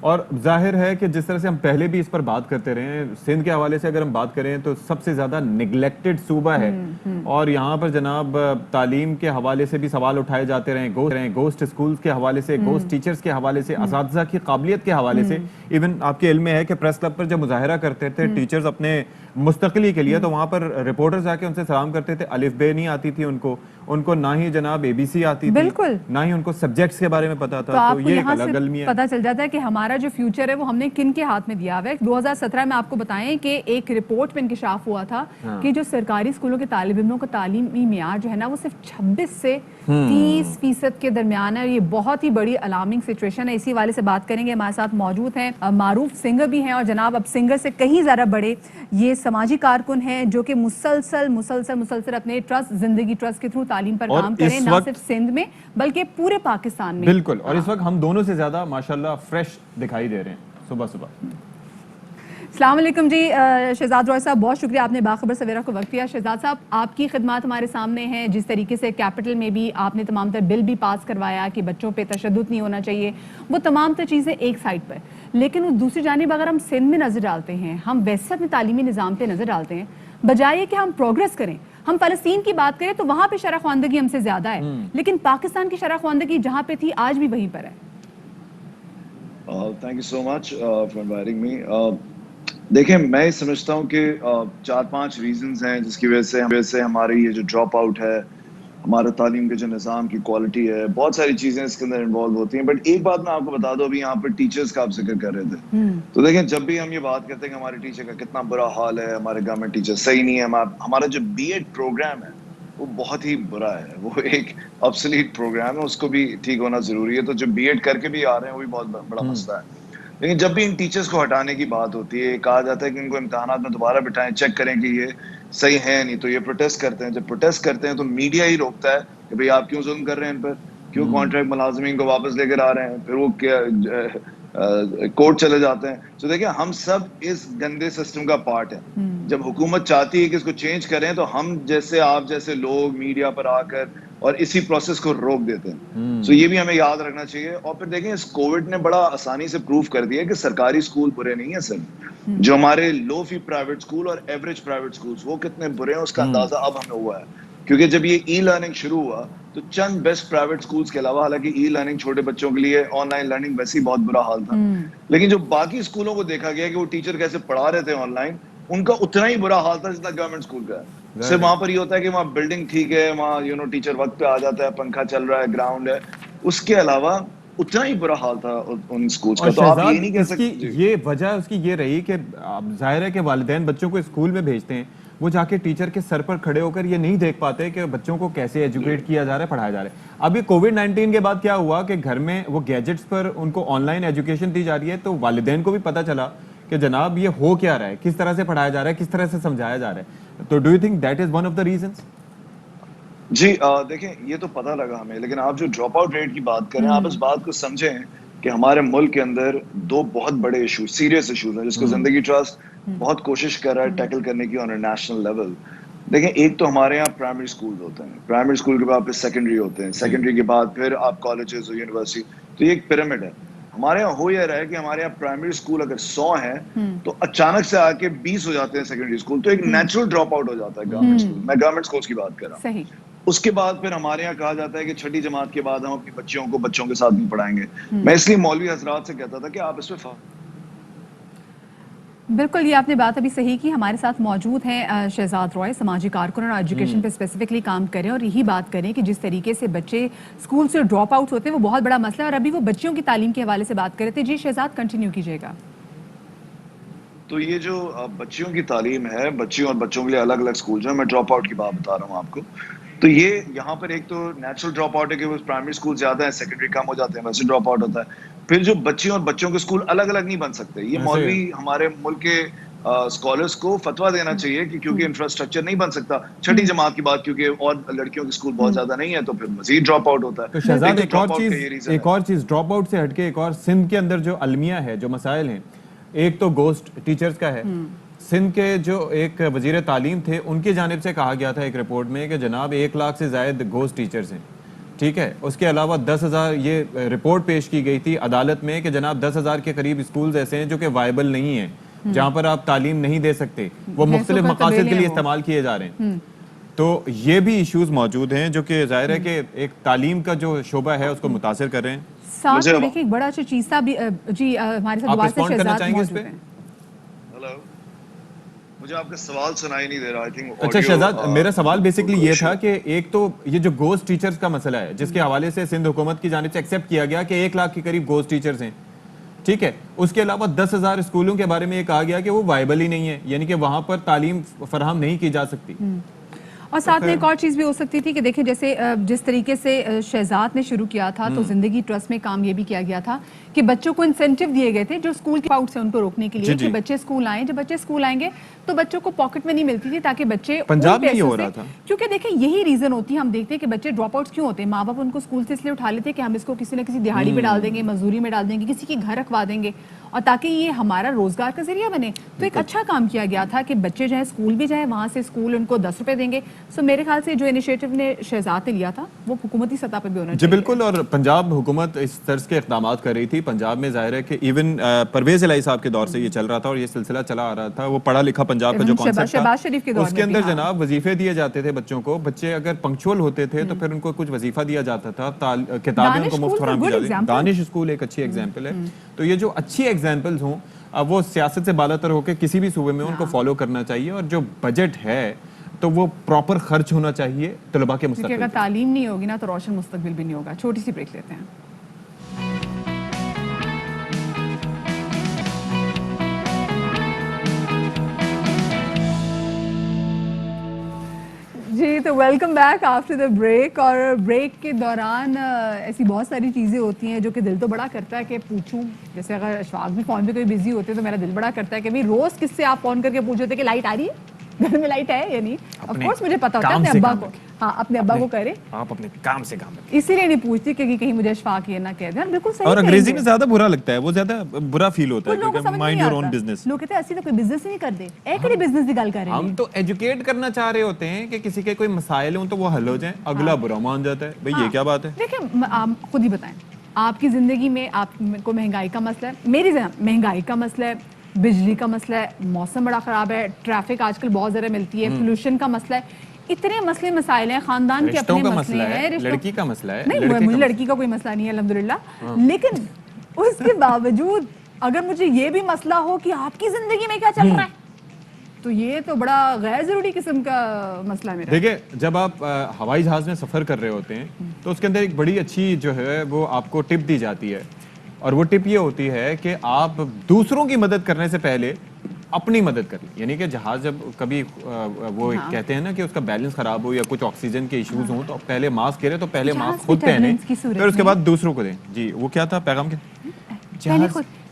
B: اور ظاہر ہے کہ جس طرح سے ہم پہلے بھی اس پر بات کرتے رہے ہیں, سندھ کے حوالے سے اگر ہم بات کریں تو سب سے زیادہ نگلیکٹڈ صوبہ ہے, اور یہاں پر جناب تعلیم کے حوالے سے بھی سوال اٹھائے جاتے رہے, گوسٹ اسکولز کے حوالے سے, گوسٹ ٹیچرز کے حوالے سے, اساتذہ کی قابلیت کے حوالے سے. ایون آپ کے علم میں ہے کہ پریس کلب پر جب مظاہرہ کرتے تھے ٹیچرز اپنے مستقلی کے لیے, تو وہاں پر رپورٹرز آ کے ان سے سلام کرتے تھے, الف بے نہیں آتی تھی ان کو نہ ہی جناب اے بی سی آتی تھی, نہ ہی ان کو سبجیکٹس کے بارے میں پتا تھا. تو یہ ایک الگ علمی ہے.
A: پتا چل جاتا ہے کہ ہمارا جو فیوچر ہے وہ ہم نے کن کے ہاتھ میں دیا ہوا ہے. 2017 میں آپ کو بتائیں کہ ایک رپورٹ میں انکشاف ہوا تھا کہ جو سرکاری اسکولوں کے طالب علموں کا تعلیمی معیار جو ہے نا وہ صرف 26 سے 30% کے درمیان ہے. یہ بہت ہی بڑی الارمنگ سچویشن ہے. اسی والے سے بات کریں گے. ہمارے ساتھ موجود ہیں معروف سنگر بھی ہیں, اور جناب اب سنگر سے کہیں زیادہ بڑے یہ سماجی کارکن ہیں جو کہ مسلسل اپنے ٹرسٹ زندگی ٹرسٹ کے تھرو تعلیم پر کام کریں, نہ صرف سندھ میں بلکہ پورے پاکستان میں.
B: بالکل, اور اس وقت ہم دونوں سے زیادہ ماشاءاللہ فریش دکھائی دے رہے ہیں صبح.
A: السلام علیکم جی. شہزاد روائے صاحب, بہت شکریہ آپ نے باخبر سویرا کو وقت دیا. شہزاد صاحب, آپ کی خدمات ہمارے سامنے ہیں. جس طریقے سے کیپٹل میں بھی آپ نے تمام تر بل بھی پاس کروایا کہ بچوں پہ تشدد نہیں ہونا چاہیے, وہ تمام تر چیزیں ایک سائڈ پر. لیکن دوسری جانب اگر ہم سندھ میں نظر ڈالتے ہیں, ہم ویسے اپنے تعلیمی نظام پہ نظر ڈالتے ہیں, بجائے کہ ہم پروگریس کریں, ہم فلسطین کی بات کریں تو وہاں پہ شرح خواندگی ہم سے زیادہ ہے, لیکن پاکستان کی شرح خواندگی جہاں پہ تھی آج بھی وہیں پر ہے.
F: Thank you so much for inviting me. دیکھیں, میں سمجھتا ہوں کہ 4-5 ریزنز ہیں جس کی وجہ سے ہماری یہ جو ڈراپ آؤٹ ہے, ہمارے تعلیم کے جو نظام کی کوالٹی ہے, بہت ساری چیزیں اس کے اندر انوالو ہوتی ہیں. بٹ ایک بات میں آپ کو بتا دوں, ابھی یہاں پر ٹیچرز کا آپ ذکر کر رہے تھے, تو دیکھیں جب بھی ہم یہ بات کرتے ہیں کہ ہمارے ٹیچر کا کتنا برا حال ہے, ہمارے گورنمنٹ ٹیچر صحیح نہیں ہے, ہمارا جو بی ایڈ پروگرام ہے وہ بہت ہی برا ہے, وہ ایک obsolete پروگرام ہے, اس کو بھی ٹھیک ہونا ضروری ہے. تو جو بی ایڈ کر کے بھی آ رہے ہیں وہ بھی بہت بڑا مسئلہ ہے. لیکن جب بھی ان ٹیچرز کو ہٹانے کی بات ہوتی ہے, کہا جاتا ہے کہ ان کو امتحانات میں دوبارہ بٹھائیں, چیک کریں کہ یہ صحیح ہے نہیں, تو یہ پروٹیسٹ کرتے ہیں. جب پروٹیسٹ کرتے ہیں تو میڈیا ہی روکتا ہے کہ بھئی آپ کیوں ظلم کر رہے ہیں ان پر, کیوں کانٹریکٹ ملازمین کو واپس لے کر آ رہے ہیں, پھر وہ کورٹ چلے جاتے ہیں. تو دیکھیں ہم سب اس گندے سسٹم کا پارٹ ہیں. جب حکومت چاہتی ہے کہ اس کو چینج کریں تو ہم جیسے آپ جیسے لوگ میڈیا پر آ کر اور اسی پروسیس کو روک دیتے ہیں. سو یہ بھی ہمیں یاد رکھنا چاہیے. اور پھر دیکھیں اس کووڈ نے بڑا آسانی سے پروف کر دیا کہ سرکاری اسکول برے نہیں ہیں سر. جو ہمارے لو فی پرائیویٹ اسکول اور ایوریج پرائیویٹ اسکولس وہ کتنے برے ہیں اس کا اندازہ اب ہمیں ہوا ہے. کیونکہ جب یہ ای لرننگ شروع ہوا تو چند بیسٹ پرائیویٹ اسکولس کے علاوہ, حالانکہ ای لرننگ چھوٹے بچوں کے لیے آن لائن لرننگ ویسے ہی بہت برا حال تھا, لیکن جو باقی اسکولوں کو دیکھا گیا کہ وہ ٹیچر کیسے پڑھا رہے تھے آن لائن, ان کا اتنا ہی برا حال تھا جتنا گورنمنٹ اسکول کا ہے. صرف وہاں پر یہ ہوتا ہے کہ وہاں بلڈنگ ٹھیک ہے, وہاں ٹیچر وقت پہ آ جاتا ہے, پنکھا چل رہا ہے, گراؤنڈ ہے, اس کے علاوہ اتنا ہی برا حال تھا ان اسکولس کا. تو آپ یہ نہیں کہہ سکتے.
B: یہ وجہ اس کی یہ رہی کہ ظاہر ہے کہ والدین بچوں کو اسکول میں بھیجتے ہیں, وہ جا کے ٹیچر کے سر پر کھڑے ہو کر یہ نہیں دیکھ پاتے کہ بچوں کو کیسے ایجوکیٹ کیا جا رہا ہے, پڑھایا جا رہا ہے. اب یہ کووڈ-19 کے بعد کیا ہوا کہ گھر میں وہ گیجٹس پر ان کو آن لائن ایجوکیشن دی جا رہی ہے, تو والدین کو بھی پتہ چلا کہ جناب یہ ہو کیا رہا ہے, کس طرح سے پڑھایا جا رہا ہے, کس طرح سے سمجھایا جا رہا ہے. تو do you think that is one of the reasons?
F: جی دیکھیں یہ تو پتہ لگا ہمیں, لیکن آپ جو ڈراپ آؤٹ ریٹ کی بات کریں, آپ اس بات کو سمجھیں کہ ہمارے ملک کے اندر 2 بہت بڑے ایشوز, سیریس ایشوز ہیں جس کو زندگی ٹرسٹ بہت کوشش کر رہا ہے ٹیکل کرنے کی آن اے نیشنل لیول. دیکھیں ایک تو ہمارے یہاں پرائمری اسکول ہوتے ہیں, پرائمری اسکول کے بعد پھر سیکنڈری ہوتے ہیں, سیکنڈری کے بعد پھر آپ کالجز اور یونیورسٹی. تو یہ ایک پیرامڈ ہے. ہمارے یہاں ہو یہ رہا ہے کہ ہمارے یہاں پرائمری اسکول اگر 100 ہیں تو اچانک سے آ کے 20 ہو جاتے ہیں سیکنڈری اسکول, تو ایک نیچرل ڈراپ آؤٹ ہو جاتا ہے گورنمنٹ اسکول. میں گورنمنٹ اسکولس کی بات کر رہا ہوں.
A: صحیح.
F: اس کے بعد پھر ہمارے یہاں کہا جاتا ہے کہ چھٹی جماعت کے بعد ہم اپنی بچیوں کو بچوں کے ساتھ نہیں پڑھائیں گے. میں اس لیے مولوی حضرات سے کہتا تھا کہ آپ اس پہ
A: بالکل, یہ آپ نے بات ابھی صحیح کی. ہمارے ساتھ موجود ہیں شہزاد روائے, سماجی کارکن اور ایجوکیشن پہ اسپیسیفکلی کام کریں, اور یہی بات کریں کہ جس طریقے سے بچے اسکول سے ڈراپ آؤٹ ہوتے ہیں وہ بہت بڑا مسئلہ ہے, اور ابھی وہ بچیوں کی تعلیم کے حوالے سے بات کر رہے تھے. جی شہزاد, کنٹینیو کیجیے گا.
F: تو یہ جو بچیوں کی تعلیم ہے, بچیوں اور بچوں کے لیے الگ الگ اسکول جو ہے, میں ڈراپ آؤٹ کی بات بتا رہا ہوں آپ کو. تو یہ یہاں پر ایک تو نیچرل ڈراپ آؤٹ ہے کہ وہ پرائمری اسکول زیادہ ہیں, سیکنڈری کم ہو جاتے ہیں, ویسے ڈراپ آؤٹ ہوتا ہے. پھر جو بچیوں اور بچوں کے اسکول الگ الگ نہیں بن سکتے. یہ مولوی ہمارے ملک کے اسکالرس کو فتویٰ دینا چاہیے کہ کیونکہ انفراسٹرکچر نہیں بن سکتا. چھٹی جماعت کی بات کیونکہ اور لڑکیوں کے اسکول بہت زیادہ نہیں ہے, تو پھر مزید ڈراپ آؤٹ ہوتا ہے.
B: تو شہزاد ایک اور چیز ڈراپ آؤٹ سے ہٹ کے ایک اور سندھ کے اندر جو المیہ ہے, جو مسائل ہیں, ایک تو گوسٹ ٹیچرز کا ہے. سندھ کے جو ایک وزیر تعلیم تھے, ان کی جانب سے کہا گیا تھا ایک رپورٹ میں کہ جناب 1 لاکھ سے زائد گوسٹ ٹیچرز ہیں. ٹھیک ہے. اس کے علاوہ 10,000 یہ رپورٹ پیش کی گئی تھی عدالت میں کہ جناب 10,000 کے قریب اسکولز ایسے ہیں جو کہ وائبل نہیں ہیں, جہاں پر آپ تعلیم نہیں دے سکتے, وہ مختلف مقاصد کے لیے استعمال کیے جا رہے ہیں. تو یہ بھی ایشوز موجود ہیں جو کہ ظاہر ہے کہ ایک تعلیم کا جو شعبہ ہے اس کو متاثر کر رہے ہیں.
A: ساتھ میں دیکھیں ایک بڑا اچھا چیز تھا جی ہمارے ساتھ دوبارہ سے شہزاد موجود ہیں.
F: ہیلو, مجھے آپ کا سوال سنائی نہیں دے رہا. آئی تھنک
B: اچھا شہزاد, میرا سوال بیسکلی یہ تھا کہ ایک تو یہ جو گھوسٹ ٹیچرز کا مسئلہ ہے جس کے حوالے سے سندھ حکومت کی جانب سے ایکسیپٹ کیا گیا کہ 1 لاکھ کے قریب گھوسٹ ٹیچرز ہیں, ٹھیک ہے. اس کے علاوہ 10,000 اسکولوں کے بارے میں یہ کہا گیا کہ وہ وائبل ہی نہیں ہے, یعنی کہ وہاں پر تعلیم فراہم نہیں کی جا سکتی.
A: اور ساتھ میں ایک اور چیز بھی ہو سکتی تھی کہ دیکھیں جیسے جس طریقے سے شہزاد نے شروع کیا تھا تو زندگی ٹرسٹ میں کام یہ بھی کیا گیا تھا کہ بچوں کو انسینٹیو دیے گئے تھے جو اسکول کے آؤٹ سے ان کو روکنے کے لیے کہ بچے اسکول آئیں. جب بچے اسکول آئیں گے تو بچوں کو پاکٹ منی ملتی تھی تاکہ بچے
B: پنجاب میں ہو رہا تھا,
A: کیونکہ دیکھیں یہی ریزن ہوتی ہے. ہم دیکھتے ہیں کہ بچے ڈراپ آؤٹس کیوں ہوتے ہیں, ماں باپ ان کو اسکول سے اس لیے اٹھا لیتے ہیں کہ ہم اس کو کسی نہ کسی دہاڑی پہ ڈال دیں گے, مزدوری میں ڈال دیں گے, کسی کے گھر رکھوا دیں گے, اور تاکہ یہ ہمارا روزگار کا ذریعہ بنے. تو ایک اچھا کام کیا گیا تھا کہ بچے جائیں اسکول بھی جائیں, وہاں سے اسکول ان کو 10 روپے دیں گے. سو میرے خیال سے جو انیشیٹو نے شہزاد نے لیا تھا وہ حکومتی سطح پہ بھی ہونا چاہیے.
B: جی بالکل, اور پنجاب حکومت اس طرز کے اقدامات کر رہی تھی. پنجاب میں ظاہر ہے کہ ایون پرویز الہی صاحب کے دور سے یہ چل رہا تھا اور یہ سلسلہ چلا آ رہا تھا. وہ پڑھا لکھا پنجاب کا جو کانسیپٹ تھا اس کے اندر جناب وظیفے دیے جاتے تھے بچوں کو. بچے اگر پنکچوئل ہوتے تھے تو پھر ان کو کچھ وظیفہ دیا جاتا تھا, کتابیں ان کو مفت فراہم کی جاتی. دانش اسکول ایک اچھی ایگزامپل ہے. تو یہ جو اچھی ایگزامپلز ہوں اب وہ سیاست سے بالا تر ہو کے کسی بھی صوبے میں ان کو فالو کرنا چاہیے, اور جو بجٹ ہے تو وہ پراپر خرچ ہونا چاہیے طلباء کے مستقبل.
A: اگر تعلیم نہیں ہوگی نا تو روشن مستقبل بھی نہیں ہوگا. چھوٹی سی بریک لیتے ہیں. جی تو welcome back after the break. اور بریک کے دوران ایسی بہت ساری چیزیں ہوتی ہیں جو کہ دل تو بڑا کرتا ہے کہ پوچھوں. جیسے اگر اشفاق بھی فون پہ کوئی بزی ہوتے تو میرا دل بڑا کرتا ہے کہ بھائی روز کس سے آپ فون کر کے پوچھتے تھے کہ لائٹ آ رہی ہے, گھر میں لائٹ ہے یا نہیں. آف کورس مجھے پتا ہوتا ہے اپنے ابا کو, ہاں اپنے ابا کو کرے,
B: آپ اپنے کام سے کام رکھیں.
A: اسی لیے نہیں پوچھتی کہ کہیں مجھے اشفاق یہ نہ کہہ دیں. بالکل صحیح.
B: اور انگریزی میں زیادہ برا لگتا ہے, وہ زیادہ برا فیل ہوتا ہے کہ مائنڈ یور اون بزنس.
A: لوگ کہتے ہیں اسی تو کوئی بزنس ہی نہیں کرتے, ایک ہی بزنس کی گل کر رہے ہیں.
B: ہم تو ایجوکیٹ کرنا چاہ رہے ہوتے ہیں کہ کسی کے کوئی مسائل ہوں تو وہ حل ہو جائیں, اگلا برا مان جاتا ہے. بھئی یہ کیا بات ہے؟
A: دیکھیں آپ خود ہی بتائیں, آپ کی زندگی میں آپ کو مہنگائی کا مسئلہ ہے, میری مہنگائی کا مسئلہ ہے, بجلی کا مسئلہ ہے, موسم بڑا خراب ہے, ٹریفک آج کل بہت زیادہ ملتی ہے, پولوشن کا مسئلہ ہے, اتنے مسئلے مسائل ہیں, خاندان کے اپنے مسئلے ہیں,
B: لڑکی کا مسئلہ ہے.
A: نہیں مجھے لڑکی کا کوئی مسئلہ نہیں ہے الحمدللہ, لیکن اس کے باوجود اگر مجھے یہ بھی مسئلہ ہو کہ آپ کی زندگی میں کیا چل رہا ہے تو یہ تو بڑا غیر ضروری قسم کا مسئلہ میرا.
B: دیکھیں جب آپ ہوائی جہاز میں سفر کر رہے ہوتے ہیں تو اس کے اندر ایک بڑی اچھی جو ہے وہ آپ کو ٹپ دی جاتی ہے, اور وہ ٹپ یہ ہوتی ہے کہ آپ دوسروں کی مدد کرنے سے پہلے اپنی مدد کر لیں. یعنی کہ جہاز جب کبھی وہ کہتے ہیں نا کہ اس کا بیلنس خراب ہو یا کچھ آکسیجن کے ایشوز ہوں تو پہلے ماسک کریں, تو پہلے ماسک خود پہنیں پھر اس کے بعد دوسروں کو دیں. جی وہ کیا تھا پیغام کیا؟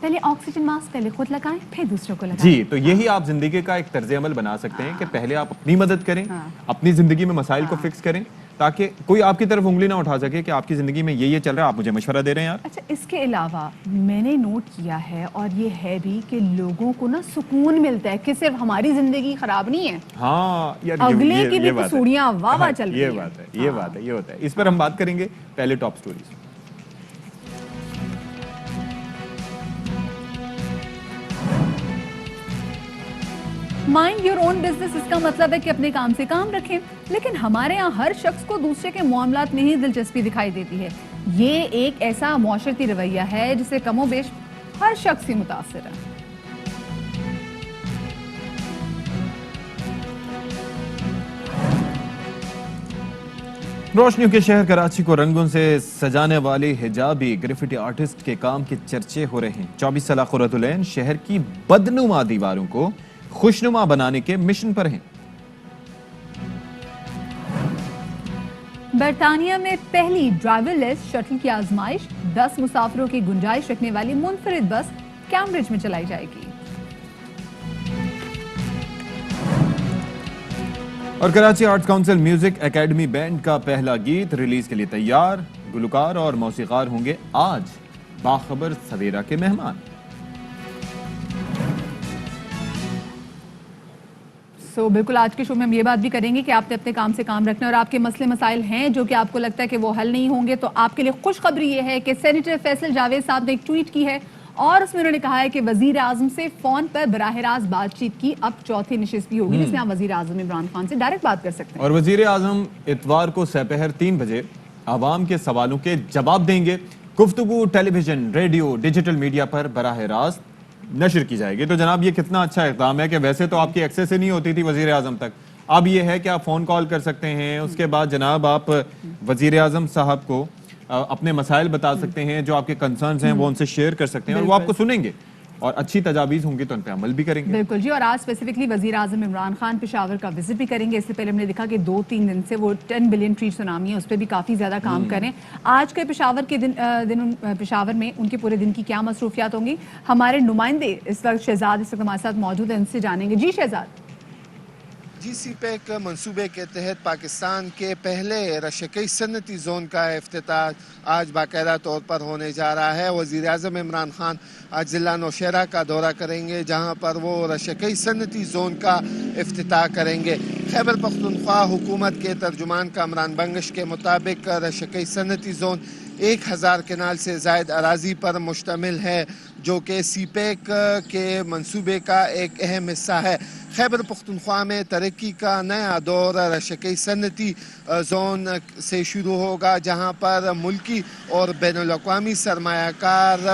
A: پہلے آکسیجن ماسک پہلے خود لگائیں پھر دوسروں کو لگائیں.
B: جی تو یہی آپ زندگی کا ایک طرز عمل بنا سکتے ہیں کہ پہلے آپ اپنی مدد کریں, اپنی زندگی میں مسائل کو فکس کریں, تاکہ کوئی آپ کی طرف انگلی نہ اٹھا سکے کہ آپ کی زندگی میں یہ چل رہا ہے, آپ مجھے مشورہ دے رہے ہیں یار.
A: اچھا اس کے علاوہ میں نے نوٹ کیا ہے اور یہ ہے بھی کہ لوگوں کو نا سکون ملتا ہے کہ صرف ہماری زندگی خراب نہیں ہے,
B: ہاں یار
A: اگلے کی بھی قصوریاں واہ واہ چل رہی ہیں.
B: یہ بات ہے, یہ بات ہے, یہ ہوتا ہے. اس پر ہم بات کریں گے پہلے top stories.
A: Mind your own business, اس کا مطلب ہے کہ اپنے کام سے کام رکھیں, لیکن ہمارے ہاں ہر شخص کو دوسرے کے معاملات میں ہی دلچسپی دکھائی دیتی ہے. یہ ایک ایسا معاشرتی رویہ ہے جسے کم و بیش ہر شخص ہی متاثر ہے.
B: روشنیوں کے شہر کراچی کو رنگوں سے سجانے والی حجابی گریفٹی آرٹسٹ کے کام کے چرچے ہو رہے ہیں. 24 سالہ قرۃ العین شہر کی بدنما دیواروں کو خوشنما بنانے کے مشن پر ہیں.
A: برطانیہ میں پہلی ڈرائیور لیس شٹل کی آزمائش, 10 مسافروں کی گنجائش رکھنے والی منفرد بس کیمبرج میں چلائی جائے گی.
B: اور Karachi arts council music academy band کا پہلا گیت ریلیز کے لیے تیار. گلوکار اور موسیقار ہوں گے آج باخبر سویرا کے مہمان.
A: سو بالکل آج کے شو میں ہم یہ بات بھی کریں گے کہ آپ نے اپنے کام سے کام رکھنا، اور آپ کے مسئلے مسائل ہیں جو کہ آپ کو لگتا ہے کہ وہ حل نہیں ہوں گے، تو آپ کے لیے خوشخبری یہ ہے کہ سینیٹر فیصل جاوید صاحب نے ایک ٹویٹ کی ہے اور اس میں انہوں نے کہا ہے کہ وزیر اعظم سے فون پر براہ راست بات چیت کی اب چوتھی نشست بھی ہوگی جس میں آپ وزیر اعظم عمران خان سے ڈائریکٹ بات کر سکتے ہیں.
B: اور وزیر اعظم اتوار کو سپہر 3 بجے عوام کے سوالوں کے جواب دیں گے. گفتگو ٹیلی ویژن، ریڈیو، ڈیجیٹل میڈیا پر براہ راست نشر کی جائے گی. تو جناب یہ کتنا اچھا اقدام ہے کہ ویسے تو آپ کی ایکسیس ہی نہیں ہوتی تھی وزیر اعظم تک، اب یہ ہے کہ آپ فون کال کر سکتے ہیں. اس کے بعد جناب آپ وزیر اعظم صاحب کو اپنے مسائل بتا سکتے ہیں، جو آپ کے کنسرنز ہیں وہ ان سے شیئر کر سکتے ہیں اور وہ آپ کو سنیں گے اور اچھی تجاویز ہوں گی تو ان پہ عمل بھی کریں گے.
A: بالکل جی. اور آج اسپیسیفکلی وزیر اعظم عمران خان پشاور کا وزٹ بھی کریں گے. اس سے پہلے ہم نے دیکھا کہ 2-3 دن سے وہ 10 بلین ٹری سونامی ہے اس پہ بھی کافی زیادہ کام کریں. آج کے پشاور کے دن پشاور میں ان کے پورے دن کی کیا مصروفیات ہوں گی، ہمارے نمائندے اس وقت شہزاد اس وقت ہمارے ساتھ موجود ہیں، ان سے جانیں گے. جی شہزاد.
G: جی سی پیک منصوبے کے تحت پاکستان کے پہلے رشکئی صنعتی زون کا افتتاح آج باقاعدہ طور پر ہونے جا رہا ہے. وزیر اعظم عمران خان آج ضلع نوشہرہ کا دورہ کریں گے جہاں پر وہ رشکئی صنعتی زون کا افتتاح کریں گے. خیبر پختونخوا حکومت کے ترجمان کامران بنگش کے مطابق رشکئی صنعتی زون 1000 کنال سے زائد اراضی پر مشتمل ہے جو کہ سی پیک کے منصوبے کا ایک اہم حصہ ہے. خیبر پختونخوا میں ترقی کا نیا دور رشکئی صنعتی زون سے شروع ہوگا جہاں پر ملکی اور بین الاقوامی سرمایہ کار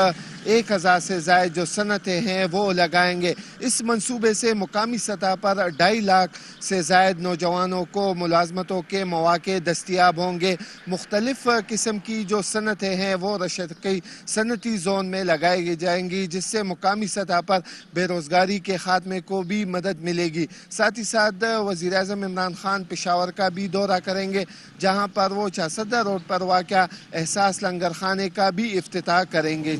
G: 1000 سے زائد جو صنعتیں ہیں وہ لگائیں گے. اس منصوبے سے مقامی سطح پر 2.5 لاکھ سے زائد نوجوانوں کو ملازمتوں کے مواقع دستیاب ہوں گے. مختلف قسم کی جو صنعتیں ہیں وہ رشکئی صنعتی زون میں لگائی جائیں گی جس سے مقامی سطح پر بے روزگاری کے خاتمے کو بھی مدد ملے گی. ساتھ ہی ساتھ وزیر اعظم عمران خان پشاور کا بھی دورہ کریں گے جہاں پر وہ چاسدہ روڈ پر واقع احساس لنگر خانے کا بھی افتتاح کریں گے.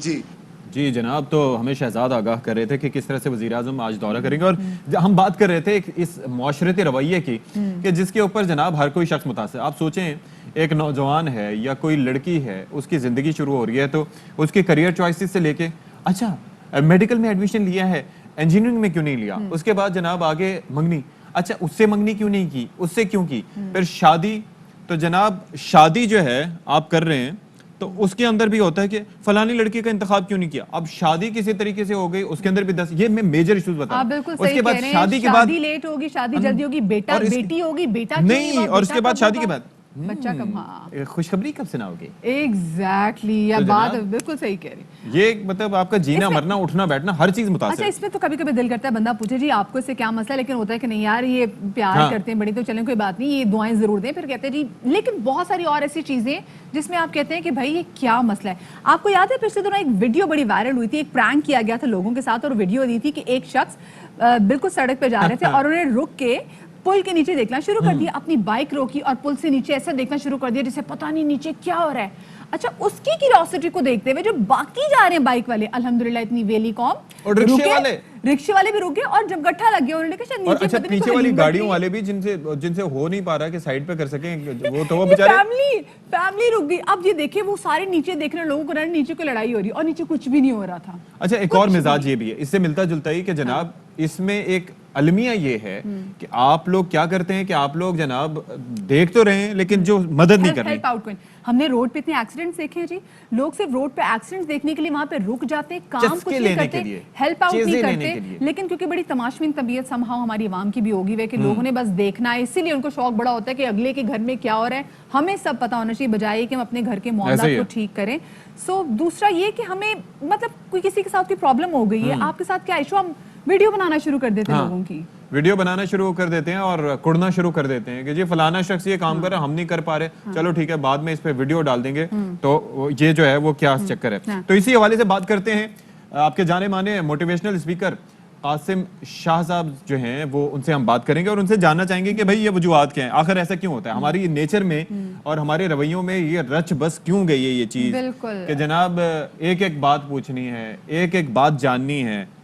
B: جی جناب. تو ہمیں شہزاد آگاہ کر رہے تھے کہ کس طرح سے وزیر اعظم آج دورہ کریں گے، اور ہم بات کر رہے تھے اس معاشرتی رویے کی کہ جس کے اوپر جناب ہر کوئی شخص متاثر. آپ سوچیں ایک نوجوان ہے یا کوئی لڑکی ہے، اس کی زندگی شروع ہو رہی ہے تو اس کی کریئر چوائسز سے لے کے اچھا میڈیکل میں ایڈمیشن لیا ہے، انجینئرنگ میں کیوں نہیں لیا، اس کے بعد جناب آگے منگنی، اچھا اس سے منگنی کیوں نہیں کی، اس سے کیوں کی، پھر شادی. تو جناب شادی جو ہے آپ کر رہے ہیں تو اس کے اندر بھی ہوتا ہے کہ فلانی لڑکی کا انتخاب کیوں نہیں کیا. اب شادی کسی طریقے سے ہو گئی، اس کے اندر بھی 10 یہ میں میجر ایشوز بتا
A: آپ
B: رہا
A: بالکل
B: ہوں. اس
A: صحیح
B: کے
A: کہہ
B: بعد
A: رہے ہیں.
B: شادی کے بعد
A: شادی لیٹ ہوگی، شادی جلدی ہوگی، بیٹا بیٹی ہوگی، بیٹا
B: نہیں، اور اس کے بعد شادی کے بعد
A: بچہ کب. ہاں
B: خوشخبری کب سناؤ گے.
A: ایگزیکٹلی. یا بات بالکل صحیح کہہ رہے ہیں.
B: یہ مطلب آپ کا جینا مرنا اٹھنا بیٹھنا ہر چیز متاثر.
A: اچھا اس میں تو کبھی کبھی دل کرتا ہے بندہ پوچھے جی آپ کو اس سے کیا مسئلہ ہے، لیکن ہوتا ہے کہ نہیں یار یہ پیار کرتے ہیں بڑی تو چلیں کوئی بات نہیں، یہ دعائیں ضرور دیں. پھر کہتے ہیں جی لیکن بہت ساری اور ایسی چیزیں جس میں آپ کہتے ہیں کہ بھائی یہ کیا مسئلہ ہے. آپ کو یاد ہے پچھلے دنوں ایک ویڈیو بڑی وائرل ہوئی تھی، ایک پرینک کیا گیا تھا لوگوں کے ساتھ، اور ویڈیو دی تھی کہ ایک شخص بالکل سڑک پہ جا رہے تھے اور انہیں رک کے پل کے نیچے دیکھنا شروع کر دیا، اپنی بائک روکی اور پل سے نیچے ایسا دیکھنا شروع کر دیا جسے پتہ نہیں نیچے کیا ہو رہا ہے. اچھا اس کی کیوریوسٹی کو دیکھتے ہوئے جو باقی جا رہے ہیں بائک والے الحمدللہ اتنی ویلی قوم،
B: اور رکشے
A: والے بھی رکے اور جب گٹھا لگ گیا انہوں نے کہا
B: اور اچھا پیچھے والی گاڑیوں والے بھی جن سے ہو نہیں پا رہا کہ سائیڈ پہ کر سکیں وہ تو وہ بیچارے
A: فیملی رک گئی. اب یہ دیکھیں وہ سارے نیچے دیکھ رہے لوگوں کو، نیچے کو لڑائی ہو رہی اور نیچے کچھ بھی نہیں ہو رہا تھا.
B: اچھا ایک اور مزاج یہ بھی ہے اس سے ملتا جلتا ہی کہ جناب اس میں ایک المیہ یہ ہے کہ آپ لوگ کیا کرتے ہیں کہ آپ لوگ جناب دیکھ تو رہے ہیں لیکن جو مدد نہیں کر رہے.
A: ہم نے روڈ پہ اتنے ایکسیڈنٹس دیکھے ہیں جی، لوگ صرف روڈ پہ ایکسیڈنٹس دیکھنے کے لیے وہاں پہ رک جاتے ہیں، کام کچھ نہیں کرتے، ہیلپ آؤٹ نہیں کرتے. لیکن کیونکہ بڑی تماشبین طبیعت سمہاؤ ہماری عوام کی بھی ہوگی وہ کہ لوگوں نے بس دیکھنا ہے، اسی لیے ان کو شوق بڑا ہوتا ہے کہ اگلے کے گھر میں کیا ہو رہا ہے ہمیں سب پتہ ہونا چاہیے بجائے کہ ہم اپنے گھر کے معاملات کو ٹھیک کریں. سو دوسرا یہ کہ ہمیں مطلب کوئی کسی کے ساتھ کوئی پرابلم ہو گئی ہے، آپ کے ساتھ کیا ایشو، ہم ویڈیو بنانا شروع کر دیتے ہیں لوگوں کی،
B: ویڈیو بنانا شروع کر دیتے ہیں اور کڑنا شروع کر دیتے ہیں کہ جی فلانا شخص یہ کام کر رہا ہے ہم نہیں کر پا رہے، چلو ٹھیک ہے بعد میں اس پہ ویڈیو ڈال دیں گے. تو یہ جو ہے وہ کیا چکر ہے. تو اسی حوالے سے بات کرتے ہیں آپ کے جانے مانے موٹیویشنل اسپیکر قاسم شاہ صاحب جو ہیں وہ ان سے ہم بات کریں گے اور ان سے جاننا چاہیں گے کہ بھائی یہ وجوہات کیا ہیں، آخر ایسا کیوں ہوتا ہے، ہماری نیچر میں اور ہمارے رویوں میں یہ رچ بس کیوں گئی ہے یہ چیز کہ جناب ایک ایک بات پوچھنی ہے، ایک ایک بات جاننی ہے.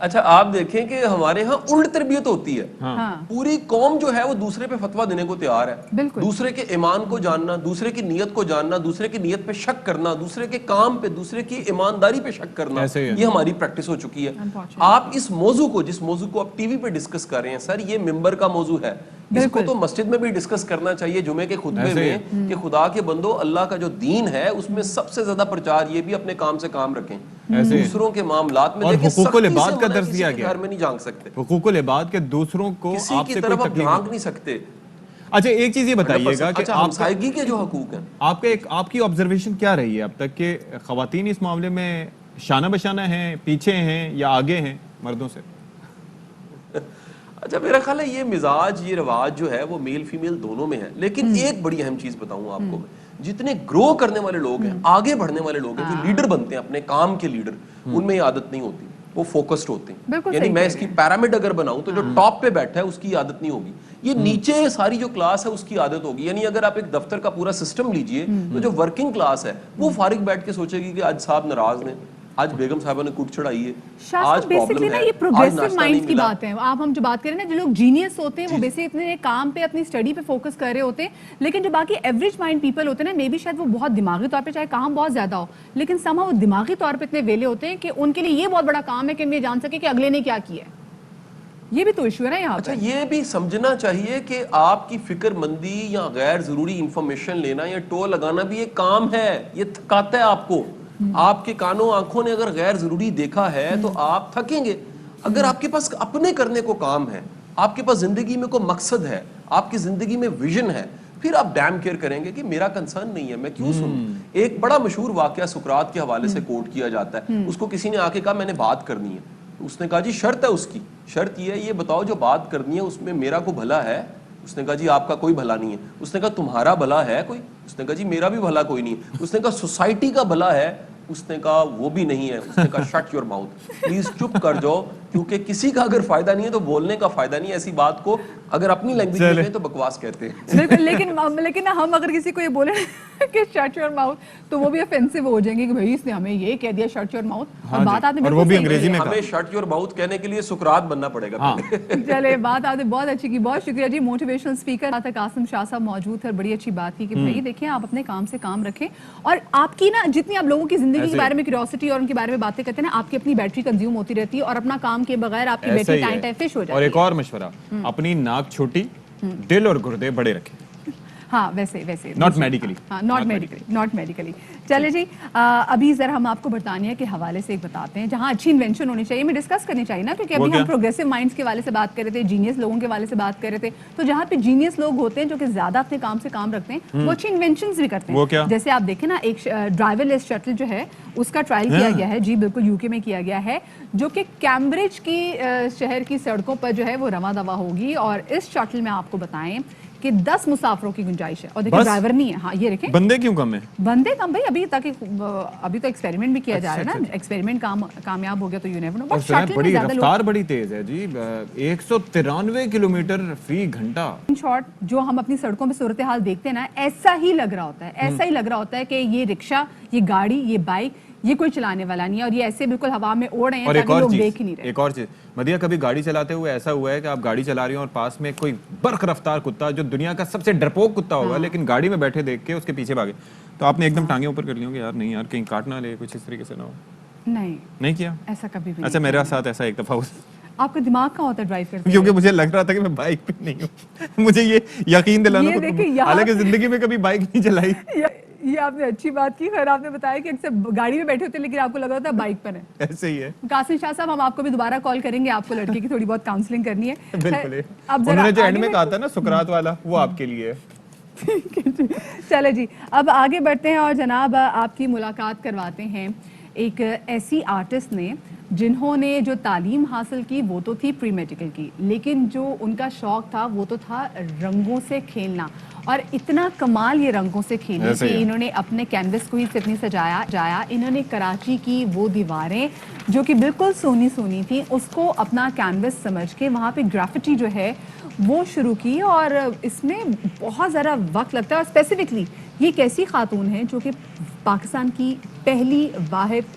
H: اچھا آپ دیکھیں کہ ہمارے ہاں الٹ تربیت ہوتی ہے.
A: ہاں
H: پوری قوم جو ہے وہ دوسرے پہ فتویٰ دینے کو تیار ہے.
A: بالکل.
H: دوسرے کے ایمان کو جاننا, دوسرے کی نیت کو جاننا, دوسرے کی نیت پہ شک کرنا, دوسرے کے کام پہ, دوسرے کی ایمانداری پہ شک کرنا, یہ ہماری پریکٹس ہو چکی ہے. آپ اس موضوع کو, جس موضوع کو آپ ٹی وی پہ ڈسکس کر رہے ہیں سر, یہ ممبر کا موضوع ہے, اس کو تو مسجد میں بھی ڈسکس کرنا چاہیے جمعے کے خطبے میں, کہ خدا کے بندو اللہ کا جو دین ہے اس میں سب سے زیادہ پرچار یہ بھی اپنے کام سے کام رکھیں, دوسروں کے معاملات میں دیکھیں
B: حقوق العباد کا درس دیا گیا,
H: گھر میں نہیں جھانک سکتے,
B: حقوق العباد کے دوسروں کو
H: کسی
B: آپ
H: کی
B: سے
H: طرف
B: کوئی
H: آپ
B: تکلیف
H: جھانک نہیں سکتے.
B: اچھا ایک چیز یہ بتائیے گا کہ
H: اچھا ہمسائیگی کے جو حقوق ہیں,
B: آپ کی آبزرویشن کیا رہی ہے اب تک کہ خواتین اس معاملے میں شانہ بشانہ ہیں, پیچھے ہیں یا آگے ہیں مردوں سے؟
H: اچھا میرا خیال ہے یہ مزاج, یہ رواج جو ہے وہ میل فیمیل دونوں میں ہے, لیکن ایک بڑی اہم چیز بتاؤں آپ کو, جتنے گرو کرنے والے لوگ ہیں, آگے بڑھنے والے لوگ ہیں, جو لیڈر بنتے ہیں اپنے کام کے لیڈر, ان میں یہ عادت نہیں ہوتی, وہ فوکسڈ ہوتے ہیں. یعنی میں اس کی پیرامڈ اگر بناؤں تو جو ٹاپ پہ بیٹھا ہے اس کی عادت نہیں ہوگی, یہ نیچے ساری جو کلاس ہے اس کی عادت ہوگی. یعنی اگر آپ ایک دفتر کا پورا سسٹم لیجئے تو جو ورکنگ کلاس ہے وہ فارغ بیٹھ کے سوچے گی کہ آج صاحب ناراض ہیں, آج بیگم صاحبہ نے کوٹ چڑھائی ہے, آج
A: بیسکلی نا یہ پروگریسو مائنڈز کی بات ہے. آپ ہم جو بات کریں نا, جو لوگ جینیس ہوتے ہیں وہ بیسکلی اپنے کام پہ, اپنی اسٹڈی پہ فوکس کر رہے ہوتے ہیں, لیکن جو باقی ایوریج مائنڈ پیپل ہوتے ہیں نا, مے بی شاید وہ بہت دماغی طور پہ, چاہے کام بہت زیادہ ہو, لیکن سما وہ دماغی طور پہ اتنے ویلے ہوتے ہیں کہ ان کے لیے یہ بہت بڑا کام ہے کہ یہ جان سکے کہ اگلے نے کیا کیا ہے. یہ بھی تو ایشو ہے نا یہاں پہ.
H: اچھا یہ بھی سمجھنا چاہیے کہ آپ کی فکر مندی یا غیر ضروری انفارمیشن لینا یا ٹو لگانا بھی ایک کام ہے, یہ تھکاتا ہے آپ کو. آپ کے کانوں آنکھوں نے اگر غیر ضروری دیکھا ہے تو آپ تھکیں گے. اگر آپ کے پاس اپنے کرنے کو کام ہے, آپ کے پاس زندگی میں کوئی مقصد ہے, آپ کی زندگی میں ویژن ہے, پھر آپ ڈیم کیئر کریں گے کہ میرا کنسرن نہیں ہے, میں کیوں سنوں. ایک بڑا مشہور واقعہ سقراط کے حوالے سے کوٹ کیا جاتا ہے. اس کو کسی نے آ کے کہا میں نے بات کرنی ہے, اس نے کہا جی شرط ہے, اس کی شرط یہ ہے, یہ بتاؤ جو بات کرنی ہے اس میں میرا کو بھلا ہے. اس نے کہا جی آپ کا کوئی بھلا نہیں ہے. اس نے کہا تمہارا بھلا ہے کوئی؟ اس نے کہا جی میرا بھی بھلا کوئی نہیں ہے. اس نے کہا سوسائٹی کا بھلا ہے؟ اس نے کہا وہ بھی نہیں ہے. اس نے کہا شٹ یور ماؤتھ, پلیز چپ کر جاؤ, کیونکہ کسی کا اگر فائدہ نہیں ہے تو بولنے کا فائدہ نہیں ہے. ایسی بات کو اگر اپنی لینگویج میں کہیں تو بکواس کہتے ہیں.
A: لیکن ہم اگر کسی کو یہ بولیں کہ شٹ یور ماؤتھ تو وہ بھی افینسو ہو جائیں گے کہ بھائی اس نے ہمیں یہ کہہ دیا شٹ یور ماؤتھ. اور بات آپ نے بالکل
B: انگریزی میں
H: ہمیں شٹ یور ماؤتھ کہنے کے لیے سقراط بننا پڑے گا.
A: چلے بات آپ نے بہت اچھی کی, بہت شکریہ جی. موٹیویشنل اسپیکر قاسم شاہ صاحب موجود تھے, بڑی اچھی بات کی کہ بھائی دیکھیں آپ اپنے کام سے کام رکھیں, اور آپ کی نا جتنی آپ لوگوں کی زندگی کے بارے میں کیوریوسٹی اور ان کے بارے میں باتیں کرتے ہیں نا, آپ کی اپنی بیٹری کنزیوم ہوتی رہتی ہے, اور اپنا کام کے بغیر آپ کی بیٹری ٹائم ٹائم فش ہو جاتی ہے.
B: اور ایک اور مشورہ, اپنی ناک چھوٹی, دل اور گردے بڑے رکھیں.
A: ہاں ویسے
B: ناٹ میڈیکلی,
A: ہاں ناٹ میڈیکلی. چلے جی ابھی ذرا ہم آپ کو برطانیہ کے حوالے سے ایک بتاتے ہیں جہاں اچھی انوینشن ہونی چاہیے, میں ڈسکس کرنی چاہیے نا, کیونکہ ابھی ہم پروگریسو مائنڈس کے حوالے سے بات کر رہے تھے, جینیس لوگوں کے حوالے سے بات کر رہے تھے. تو جہاں پہ جینیس لوگ ہوتے ہیں جو کہ زیادہ اپنے کام سے کام رکھتے ہیں, وہ اچھی انوینشنز بھی کرتے ہیں. جیسے آپ دیکھیں نا, ایک ڈرائیور لیس شٹل جو ہے اس کا ٹرائل کیا گیا ہے, جی بالکل یو کے میں کیا گیا ہے, جو کہ کیمبرج کی شہر کی سڑکوں پر جو ہے وہ رواں دواں ہوگی. اور اس شٹل میں آپ کو بتائیں کہ 10 مسافروں کی گنجائش ہے, اور دیکھیں ڈرائیور نہیں ہے. ہاں یہ دیکھیں
B: بندے کیوں کم ہیں؟
A: بندے کم بھائی, ابھی تو ایکسپیریمنٹ بھی کیا جا رہا ہے نا, ایکسپیریمنٹ کامیاب ہو گیا تو you never know. But shuttle میں زیادہ
B: رفتار بڑی تیز ہے جی, 193 کلومیٹر فی گھنٹہ.
A: ان شارٹ جو ہم اپنی سڑکوں پہ صورتحال دیکھتے ہیں نا, ایسا ہی لگ رہا ہوتا ہے, ایسا ہی لگ رہا ہوتا ہے کہ یہ رکشہ, یہ گاڑی, یہ بائک, یہ کوئی چلانے والا نہیں ہے, اور یہ ایسے بالکل ہوا میں اڑ رہے ہیں تاکہ لوگ دیکھ ہی نہیں رہے.
B: ایک اور چیز مدیہ, کبھی گاڑی چلاتے ہوئے ایسا ہوا ہے کہ آپ گاڑی چلا رہی ہیں اور پاس میں کوئی برق رفتار کتا, جو دنیا کا سب سے ڈرپوک کتا ہوگا, لیکن گاڑی میں بیٹھے دیکھ کے اس کے پیچھے بھاگے, تو آپ نے ایک دم ٹانگیں اوپر کر لی ہوں کہ یار نہیں یار کہیں کاٹ نہ لے, کچھ اس طریقے سے نہ ہو؟ نہیں کیا
A: ایسا کبھی بھی.
B: اچھا میرے ساتھ ایسا ایک دفعہ ہوا.
A: آپ کا دماغ کہاں ہوتا ہے ڈرائیو کرتے؟
B: کیونکہ مجھے لگ رہا تھا کہ میں بائک پہ نہیں ہوں, مجھے یہ یقین دلانا, حالانکہ زندگی میں کبھی بائک نہیں چلائی.
A: یہ آپ نے اچھی بات کی, خیر آپ نے بتایا کہ اکثر گاڑی میں بیٹھے ہوتے ہیں لیکن آپ کو لگ رہا تھا بائک پر ہے.
B: ایسے ہی ہے.
A: قاسم شاہ صاحب ہم آپ کو بھی دوبارہ کال کریں گے, آپ کو لڑکے کی تھوڑی بہت کاؤنسلنگ کرنی ہے.
B: بالکل, انہوں نے جو اینڈ میں کہا تھا نا سقراط والا, وہ آپ کے لیے ہے.
A: چلے جی اب آگے بڑھتے ہیں, اور جناب آپ کی ملاقات کرواتے ہیں ایک ایسی آرٹسٹ نے جنہوں نے جو تعلیم حاصل کی وہ تو تھی پری میڈیکل کی, لیکن جو ان کا شوق تھا وہ تو تھا رنگوں سے کھیلنا. اور اتنا کمال یہ رنگوں سے کھیلی کہ انہوں نے اپنے کینوس کو ہی اتنی سجایا. انہوں نے کراچی کی وہ دیواریں جو کہ بالکل سونی سونی تھیں, اس کو اپنا کینوس سمجھ کے وہاں پہ گرافٹی جو ہے وہ شروع کی, اور اس میں بہت زیادہ وقت لگتا ہے. اور اسپیسیفکلی یہ ایک ایسی خاتون ہے جو کہ پاکستان کی پہلی واحد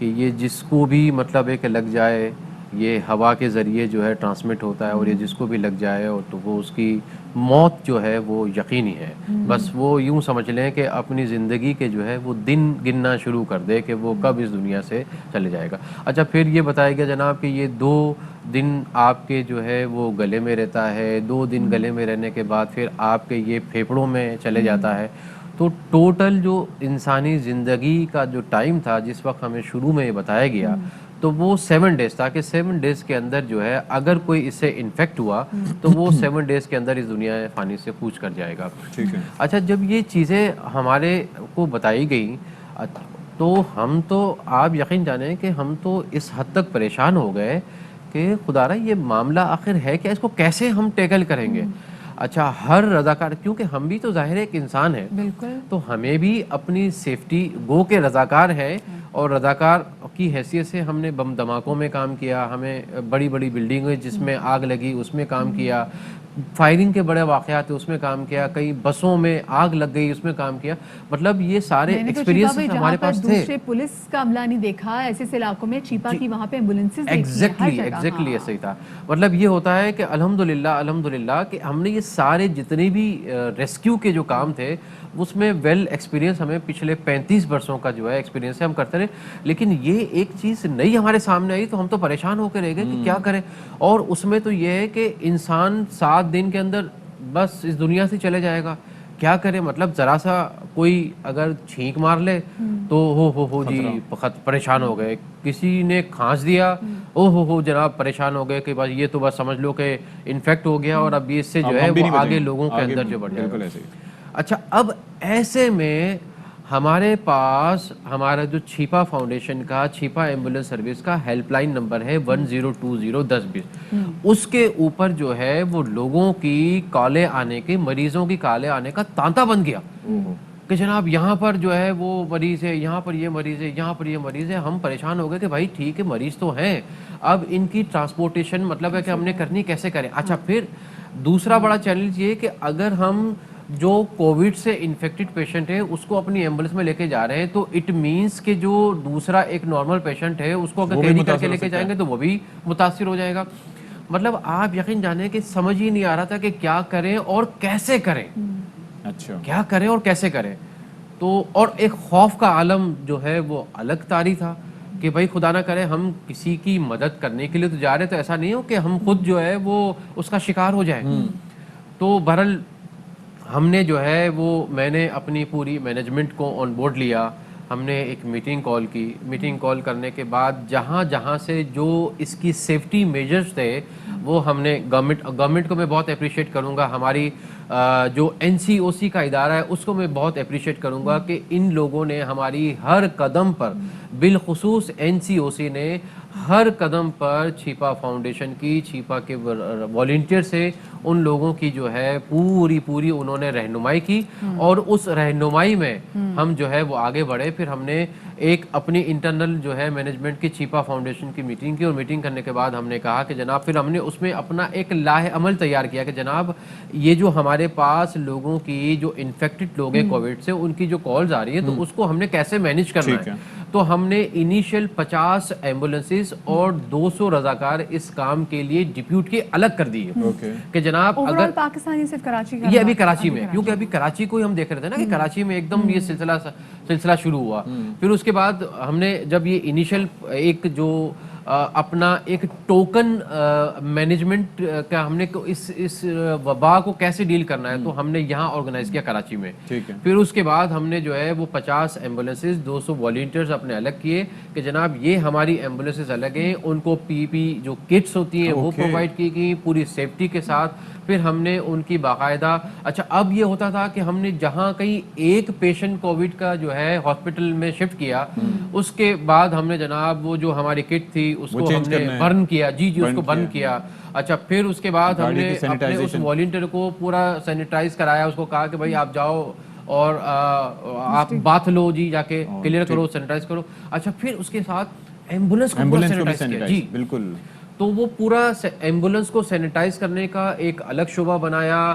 I: کہ یہ جس کو بھی مطلب ہے کہ لگ جائے یہ ہوا کے ذریعے جو ہے ٹرانسمٹ ہوتا ہے اور یہ جس کو بھی لگ جائے اور تو وہ اس کی موت جو ہے وہ یقینی ہے. بس وہ یوں سمجھ لیں کہ اپنی زندگی کے جو ہے وہ دن گننا شروع کر دے کہ وہ کب اس دنیا سے چلے جائے گا. اچھا پھر یہ بتایا گیا جناب کہ یہ 2 دن آپ کے جو ہے وہ گلے میں رہتا ہے, 2 دن گلے میں رہنے کے بعد پھر آپ کے یہ پھیپھڑوں میں چلے جاتا ہے. تو ٹوٹل جو انسانی زندگی کا جو ٹائم تھا جس وقت ہمیں شروع میں یہ بتایا گیا تو وہ 7 ڈیز تھا کہ 7 ڈیز کے اندر جو ہے اگر کوئی اس سے انفیکٹ ہوا تو وہ 7 ڈیز کے اندر اس دنیا فانی سے کوچ کر جائے گا. اچھا جب یہ چیزیں ہمارے کو بتائی گئی تو ہم تو آپ یقین جانیں کہ ہم تو اس حد تک پریشان ہو گئے کہ خدا را یہ معاملہ آخر ہے کیا, اس کو کیسے ہم ٹیکل کریں گے. اچھا ہر رضاکار, کیونکہ ہم بھی تو ظاہر ایک انسان ہیں
A: بالکل,
I: تو ہمیں بھی اپنی سیفٹی گو کے رضاکار ہیں اور رضاکار کی حیثیت سے ہم نے بم دھماکوں میں کام کیا, ہمیں بڑی بڑی بلڈنگیں جس میں آگ لگی اس میں کام کیا, فائرنگ کے بڑے واقعات اس میں کام کیا, کئی بسوں میں آگ لگ گئی اس میں کام کیا. مطلب یہ سارے ایکسپیرینس ہمارے پاس تھے.
A: دوسرے پولیس کا عملہ نہیں دیکھا ایسے علاقوں میں چیپا کی وہاں پہ ایمبولینسز
I: ایگزیکٹلی ایسا ہی تھا. مطلب یہ ہوتا ہے کہ الحمدللہ کہ ہم نے یہ سارے جتنے بھی ریسکیو کے جو کام تھے اس میں ویل ایکسپیرینس ہمیں پچھلے 35 برسوں کا جو ہے ایکسپیرینس ہے, ہم کرتے رہے. لیکن یہ ایک چیز نئی ہمارے سامنے آئی تو ہم تو پریشان ہو کے رہ گئے کہ کیا کریں. اور اس میں تو یہ ہے کہ انسان 7 دن کے اندر بس اس دنیا سے چلے جائے گا, کیا کرے. مطلب ذرا سا کوئی اگر چھینک مار لے تو ہو جی پریشان ہو گئے, کسی نے کھانس دیا ہو جناب پریشان ہو گئے کہ بس یہ تو بس سمجھ لو کہ انفیکٹ ہو گیا اور اب یہ اس سے جو ہے وہ آگے لوگوں کے اندر جو بڑھ جائے گا. اچھا اب ایسے میں ہمارے پاس ہمارا جو چھیپا فاؤنڈیشن کا چھیپا ایمبولینس سروس کا ہیلپ لائن نمبر ہے 10201020, اس کے اوپر جو ہے وہ لوگوں کی کالیں آنے کے, مریضوں کی کالیں آنے کا تانتا بن گیا کہ جناب یہاں پر جو ہے وہ مریض ہے, یہاں پر یہ مریض ہے, یہاں پر یہ مریض ہے. ہم پریشان ہو گئے کہ بھائی ٹھیک ہے مریض تو ہیں, اب ان کی ٹرانسپورٹیشن مطلب ہے کہ ہم نے کرنی کیسے کریں. اچھا پھر دوسرا بڑا چیلنج یہ کہ اگر ہم جو کووڈ سے انفیکٹڈ پیشنٹ ہے اس کو اپنی ایمبولینس میں لے کے جا رہے ہیں تو اٹ مینس کہ جو دوسرا ایک نارمل پیشنٹ ہے اس کو اگر کیری کر کے لے کے جائیں گے تو وہ بھی متاثر ہو جائے گا. مطلب آپ یقین جانیں کہ سمجھ ہی نہیں آ رہا تھا کہ کیا کریں اور کیسے کریں. اچھا کیا کریں اور کیسے کریں. تو اور ایک خوف کا عالم جو ہے وہ الگ طاری تھا کہ بھائی خدا نہ کرے ہم کسی کی مدد کرنے کے لیے تو جا رہے تو ایسا نہیں ہو کہ ہم خود جو ہے وہ اس کا شکار ہو جائیں. تو بہرحال ہم نے جو ہے وہ میں نے اپنی پوری مینجمنٹ کو آن بورڈ لیا, ہم نے ایک میٹنگ کال کی. میٹنگ کال کرنے کے بعد جہاں سے جو اس کی سیفٹی میجرز تھے وہ ہم نے گورنمنٹ کو میں بہت اپریشیٹ کروں گا, ہماری جو NCOC کا ادارہ ہے اس کو میں بہت اپریشیٹ کروں گا کہ ان لوگوں نے ہماری ہر قدم پر, بالخصوص NCOC نے ہر قدم پر چھیپا فاؤنڈیشن کی, چھیپا کے والنٹیئر سے ان لوگوں کی جو ہے پوری انہوں نے رہنمائی کی اور اس رہنمائی میں ہم جو ہے وہ آگے بڑھے. پھر ہم نے ایک اپنی انٹرنل جو ہے مینجمنٹ کی چھیپا فاؤنڈیشن کی میٹنگ کی اور میٹنگ کرنے کے بعد ہم نے کہا کہ جناب پھر ہم نے اس میں اپنا ایک لاہ عمل تیار کیا کہ جناب یہ جو ہمارے پاس لوگوں کی جو انفیکٹڈ لوگ ہیں کووڈ سے ان کی جو کالز آ رہی ہیں تو اس کو ہم نے کیسے مینیج کرنا ہے. تو ہم نے انیشیل 50 ایمبولینسز اور 200 رضاکار اس کام کے لیے ڈپیوٹ کے الگ کر دیے کہ جناب اگر
A: پاکستانی صرف کراچی کا,
I: یہ ابھی کراچی میں, کیونکہ ابھی کراچی کو ہی ہم دیکھ رہے تھے نا کہ کراچی میں ایک دم یہ سلسلہ شروع ہوا. پھر اس کے بعد ہم نے جب یہ انیشیل ایک جو اپنا ایک ٹوکن مینجمنٹ کا ہم نے اس وبا کو کیسے ڈیل کرنا ہے تو ہم نے یہاں آرگنائز کیا کراچی میں. پھر اس کے بعد ہم نے جو ہے وہ 50 ایمبولینسز 200 والنٹیئرز اپنے الگ کیے کہ جناب یہ ہماری ایمبولینسز الگ ہیں, ان کو پی جو کٹس ہوتی ہیں وہ پرووائڈ کی گئی پوری سیفٹی کے ساتھ. پھر ہم نے ان کی باقاعدہ, اچھا اب یہ ہوتا تھا کہ ہم نے جہاں کہیں ایک پیشنٹ کووڈ کا جو ہے ہاسپٹل میں شفٹ کیا اس کے بعد ہم نے جناب وہ جو ہماری کٹ تھی اس کو ہم نے برن کیا, جی اس کو برن کیا. اچھا پھر اس کے بعد ہم نے اپنے اس والنٹیئر کو پورا سینیٹائز کرایا, اس کو کہا کہ بھائی آپ جاؤ اور آپ باتھ لو جی, جا کے کلیئر کرو, سینیٹائز کرو. اچھا پھر اس کے ساتھ ایمبولینس کو سینیٹائز کیا, جی بالکل. تو وہ پورا ایمبولینس کو سینیٹائز کرنے کا ایک الگ شعبہ بنایا.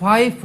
I: 5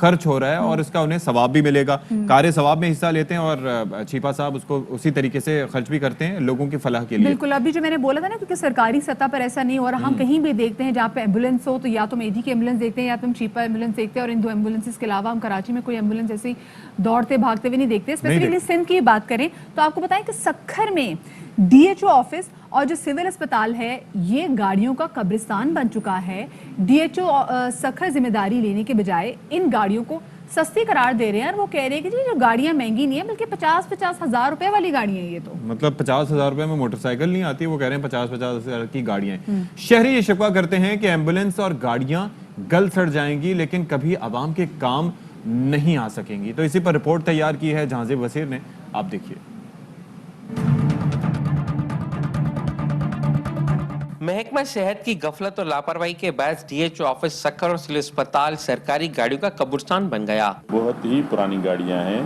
B: خرچ ہو رہا ہے اور اس کا انہیں ثواب بھی ملے گا. کار ثواب میں حصہ لیتے ہیں اور چھیپا صاحب اس کو اسی طریقے سے خرچ بھی کرتے ہیں لوگوں کی فلاح کے لیے.
A: بالکل, ابھی جو میں نے بولا تھا نا, کیونکہ سرکاری سطح پر ایسا نہیں ہو رہا. ہم کہیں بھی دیکھتے ہیں جہاں پہ ایمبولینس ہو تو یا تو میڈی کی ایمبولینس دیکھتے ہیں یا تو ہم چھیپا ایمبولینس دیکھتے ہیں, اور ان 2 ایمبولینسز کے علاوہ ہم کراچی میں کوئی ایمبولینس ایسی دوڑتے بھاگتے ہوئے نہیں دیکھتے. اسپیسیفکلی سندھ کی بات کریں تو آپ کو بتائیں کہ سکھر میں ڈی ایچ او آفس اور جو سول اسپتال ہے یہ گاڑیوں کا قبرستان بن چکا ہے. ڈی ایچ او سکھر ذمہ داری لینے کے بجائے ان گاڑیوں کو سستی قرار دے رہے ہیں, اور وہ کہہ رہے ہیں کہ جی جو گاڑیاں مہنگی نہیں ہیں بلکہ 50-50 ہزار روپے والی گاڑیاں ہیں. یہ تو
B: مطلب 50,000 روپے میں موٹر سائیکل نہیں آتی, وہ کہہ رہے ہیں 50-50 ہزار کی گاڑیاں ہیں. شہری یہ شکوہ کرتے ہیں کہ ایمبولینس اور گاڑیاں گل سڑ جائیں گی لیکن کبھی عوام کے کام نہیں آ سکیں گی. تو اسی پر رپورٹ تیار کی ہے جہاں زیب وزیر نے, آپ دیکھیے.
J: محکمہ صحت کی غفلت اور لاپرواہی کے باعث D H O office Sukkur اور سول اسپتال سرکاری گاڑیوں کا قبرستان بن گیا.
K: بہت ہی پرانی گاڑیاں ہیں.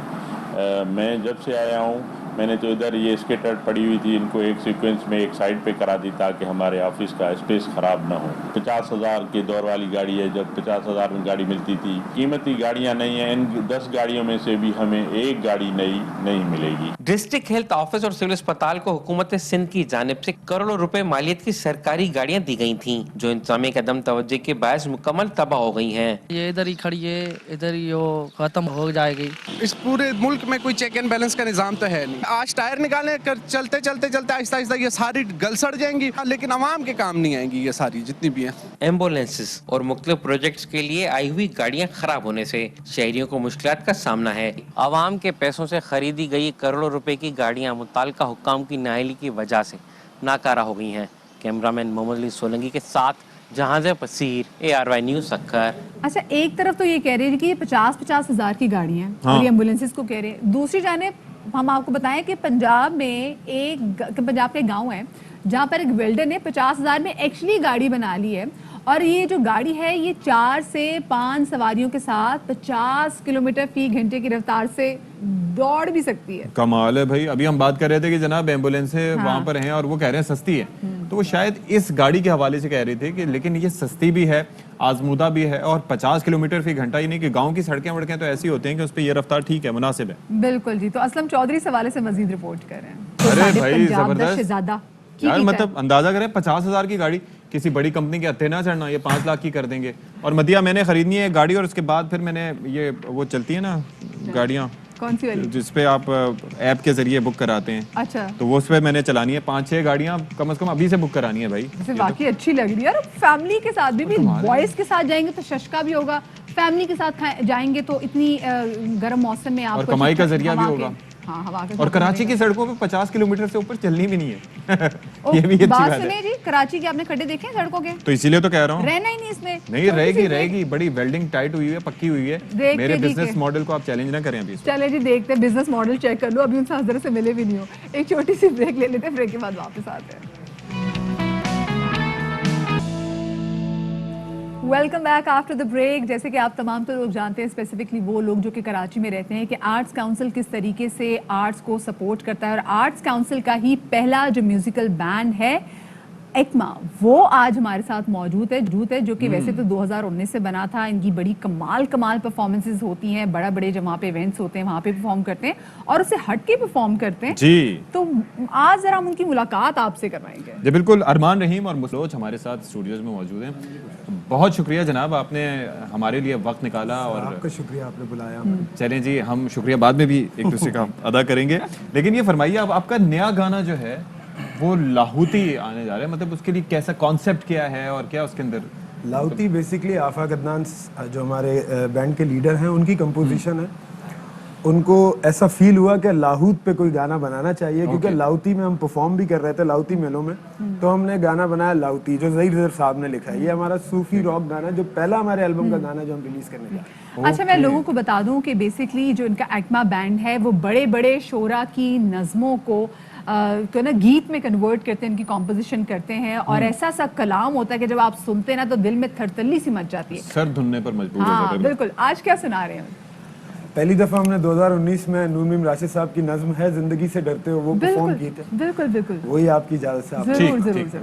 K: میں جب سے آیا ہوں میں نے تو ادھر یہ اسکیٹر پڑی ہوئی تھی, ان کو ایک سیکوینس میں ایک سائڈ پہ کرا دی تاکہ ہمارے آفس کا اسپیس خراب نہ ہو. 50,000 کے دور والی گاڑی ہے, جب 50,000 میں گاڑی ملتی تھی. قیمتی گاڑیاں نہیں ہیں, ان 10 گاڑیوں میں سے بھی ہمیں ایک گاڑی نئی نہیں ملے گی.
J: ڈسٹرکٹ ہیلتھ آفس اور سول اسپتال کو حکومت سندھ کی جانب سے کروڑوں روپے مالیت کی سرکاری گاڑیاں دی گئی تھیں جو انتظامیہ کے عدم توجہ کے باعث مکمل تباہ ہو گئی ہیں.
L: یہ ادھر ہی کھڑی ہے, ادھر ہی وہ ختم ہو جائے گی.
G: اس پورے ملک میں کوئی چیک اینڈ بیلنس کا نظام تو ہے نہیں. آج ٹائر نکالنے کر چلتے آہستہ آہستہ یہ ساری گل سڑ جائیں گی, لیکن عوام کے کام نہیں آئیں گی یہ ساری جتنی بھی ہیں.
J: ایمبولینسز اور مختلف پروجیکٹس کے لیے آئی ہوئی گاڑیاں خراب ہونے سے شہریوں کو مشکلات کا سامنا ہے. عوام کے پیسوں سے خریدی گئی کروڑوں روپے کی گاڑیاں متعلقہ حکام کی نااہلی کی وجہ سے ناکارہ ہو گئی ہیں. کیمرامین محمد علی سولنگی کے ساتھ جہاز پسیر, ARY نیوز سکھر.
A: اچھا, ایک طرف تو یہ کہہ رہے ہیں کہ یہ 50-50 ہزار کی گاڑیاں ہیں اور یہ ایمبولینسز کو کہہ رہے ہیں. دوسری جانب ہم آپ کو بتائیں کہ پنجاب میں پنجاب کے گاؤں ہے جہاں پر ایک ویلڈر نے 50,000 میں ایکچولی گاڑی بنا لی ہے, اور یہ جو گاڑی ہے یہ 4 سے 5 سواریوں کے ساتھ 50 کلومیٹر فی گھنٹے کی رفتار سے دوڑ بھی سکتی ہے.
B: کمال ہے بھائی. ابھی ہم بات کر رہے تھے کہ جناب ایمبولینس وہاں پر ہیں اور وہ کہہ رہے ہیں سستی ہے, تو وہ شاید اس گاڑی کے حوالے سے کہہ رہے تھے کہ لیکن یہ سستی بھی ہے, آزمودہ بھی ہے, اور 50 کلومیٹر فی گھنٹہ ہی نہیں کہ گاؤں کی سڑکیں وڑکیں تو ایسی ہوتی ہیں کہ اس پہ یہ رفتار ٹھیک ہے, مناسب ہے.
A: بالکل جی. تو اسلم چودھری اس حوالے سے مزید رپورٹ کر رہے ہیں.
B: ارے بھائی زبردست یار,
A: کی
B: مطلب اندازہ کریں 50,000 کی گاڑی کسی بڑی کمپنی کے ہتھے نہ چڑھنا, یہ 5 لاکھ کی کر دیں گے. اور مدیہ میں نے خریدنی ہے گاڑی, اور اس کے بعد پھر میں نے یہ وہ چلتی ہے نا گاڑیاں,
A: کون سی والی,
B: جس پہ آپ ایپ کے ذریعے بک کراتے ہیں.
A: اچھا,
B: تو وہ اس پہ میں نے چلانی ہے 5-6 گاڑیاں کم از کم ابھی سے بک کرانی ہے بھائی.
A: واقعی اچھی لگ رہی ہے. اور فیملی کے ساتھ بھی بوائز کے ساتھ جائیں گے تو ششکا بھی ہوگا, فیملی کے ساتھ جائیں گے تو اتنی گرم موسم میں آپ
B: اور کمائی کا ذریعہ بھی ہوگا. اور کراچی کی سڑکوں پہ 50 کلومیٹر سے اوپر چلنی بھی نہیں ہے. یہ بھی اچھی بات ہے.
A: سنیں جی, کراچی کے آپ نے کھڈے دیکھے ہیں سڑکوں کے,
B: تو اسی لیے تو کہہ رہا ہوں
A: رہنا ہی نہیں اس میں.
B: نہیں رہے گی, بڑی ویلڈنگ ٹائٹ ہوئی ہے, پکی ہوئی ہے. میرے بزنس ماڈل کو آپ چیلنج نہ کریں ابھی.
A: چلے جی دیکھتے ہیں بزنس ماڈل چیک کر لو, ابھی ان سے حضرت سے ملے بھی نہیں ہو. ایک چھوٹی سی بریک لے لیتے ہیں, بریک کے بعد واپس آتے ہیں. Welcome back after the break. جیسے کہ آپ تمام تو لوگ جانتے ہیں, اسپیسیفکلی وہ لوگ جو کہ کراچی میں رہتے ہیں, کہ آرٹس کاؤنسل کس طریقے سے آرٹس کو سپورٹ کرتا ہے. اور آرٹس کاؤنسل کا ہی پہلا جو میوزیکل بینڈ ہے ایکما, وہ آج ہمارے ساتھ موجود ہے, جو کہ ویسے تو 2019 سے بنا تھا. ان کی بڑی کمال پرفارمنسز ہوتی ہیں, بڑے جہاں پہ ایونٹس ہوتے ہیں وہاں پہ پرفارم کرتے ہیں اور اسے ہٹ کے پرفارم کرتے ہیں
B: جی.
A: تو آج ذرا ہم ان کی ملاقات آپ سے کروائیں گے.
B: جی بالکل. ارمان رحیم اور مسلوچ ہمارے ساتھ اسٹوڈیوز میں موجود ہیں. بہت شکریہ جناب, آپ نے ہمارے لیے وقت نکالا, اور
M: آپ کا شکریہ, آپ نے بلایا.
B: چلیں جی, ہم شکریہ بعد میں بھی ایک دوسرے کا ادا کریں گے. لیکن یہ فرمائیے, اب آپ کا نیا گانا جو ہے وہ لاہوتی آنے جا رہا ہے, مطلب اس کے لیے کیسا کانسیپٹ کیا ہے اور کیا اس کے اندر؟
M: لاہوتی بیسکلی آفاق عدنان جو ہمارے بینڈ کے لیڈر ہیں ان کی کمپوزیشن ہے. ان کو ایسا فیل ہوا کہ لاہوت پہ کوئی گانا بنانا چاہیے, کیونکہ لاہوتی میں ہم پرفارم بھی کر رہے تھے لاہوتی میلوں میں, تو ہم نے گانا بنایا لاہوتی, جو ظہیر صاحب نے لکھا ہے. یہ ہمارا صوفی راک گانا, جو پہلا ہمارے البم کا گانا جو ہم ریلیز کرنے جا رہے ہیں.
A: اچھا, میں لوگوں کو بتا دوں کہ بیسکلی جو ان کا ایکما بینڈ ہے وہ بڑے شعرا کی نظموں کو تو نا گیت میں کنورٹ کرتے ہیں, ان کی کمپوزیشن کرتے ہیں, اور ایسا سا کلام ہوتا ہے کہ جب آپ سنتے ہیں نا تو دل میں تھرتلی سی مچ جاتی ہے,
B: سر دھننے پر مجبور ہو جاتے ہیں.
A: بالکل. آج کیا سنا رہے ہیں؟
M: پہلی دفعہ ہم نے 2019 میں نور میم راشد صاحب کی نظم ہے زندگی سے ڈرتے ہو وہ پرفارم کی تھے.
A: بالکل
M: وہی آپ کی اجازت سے
A: ضرور.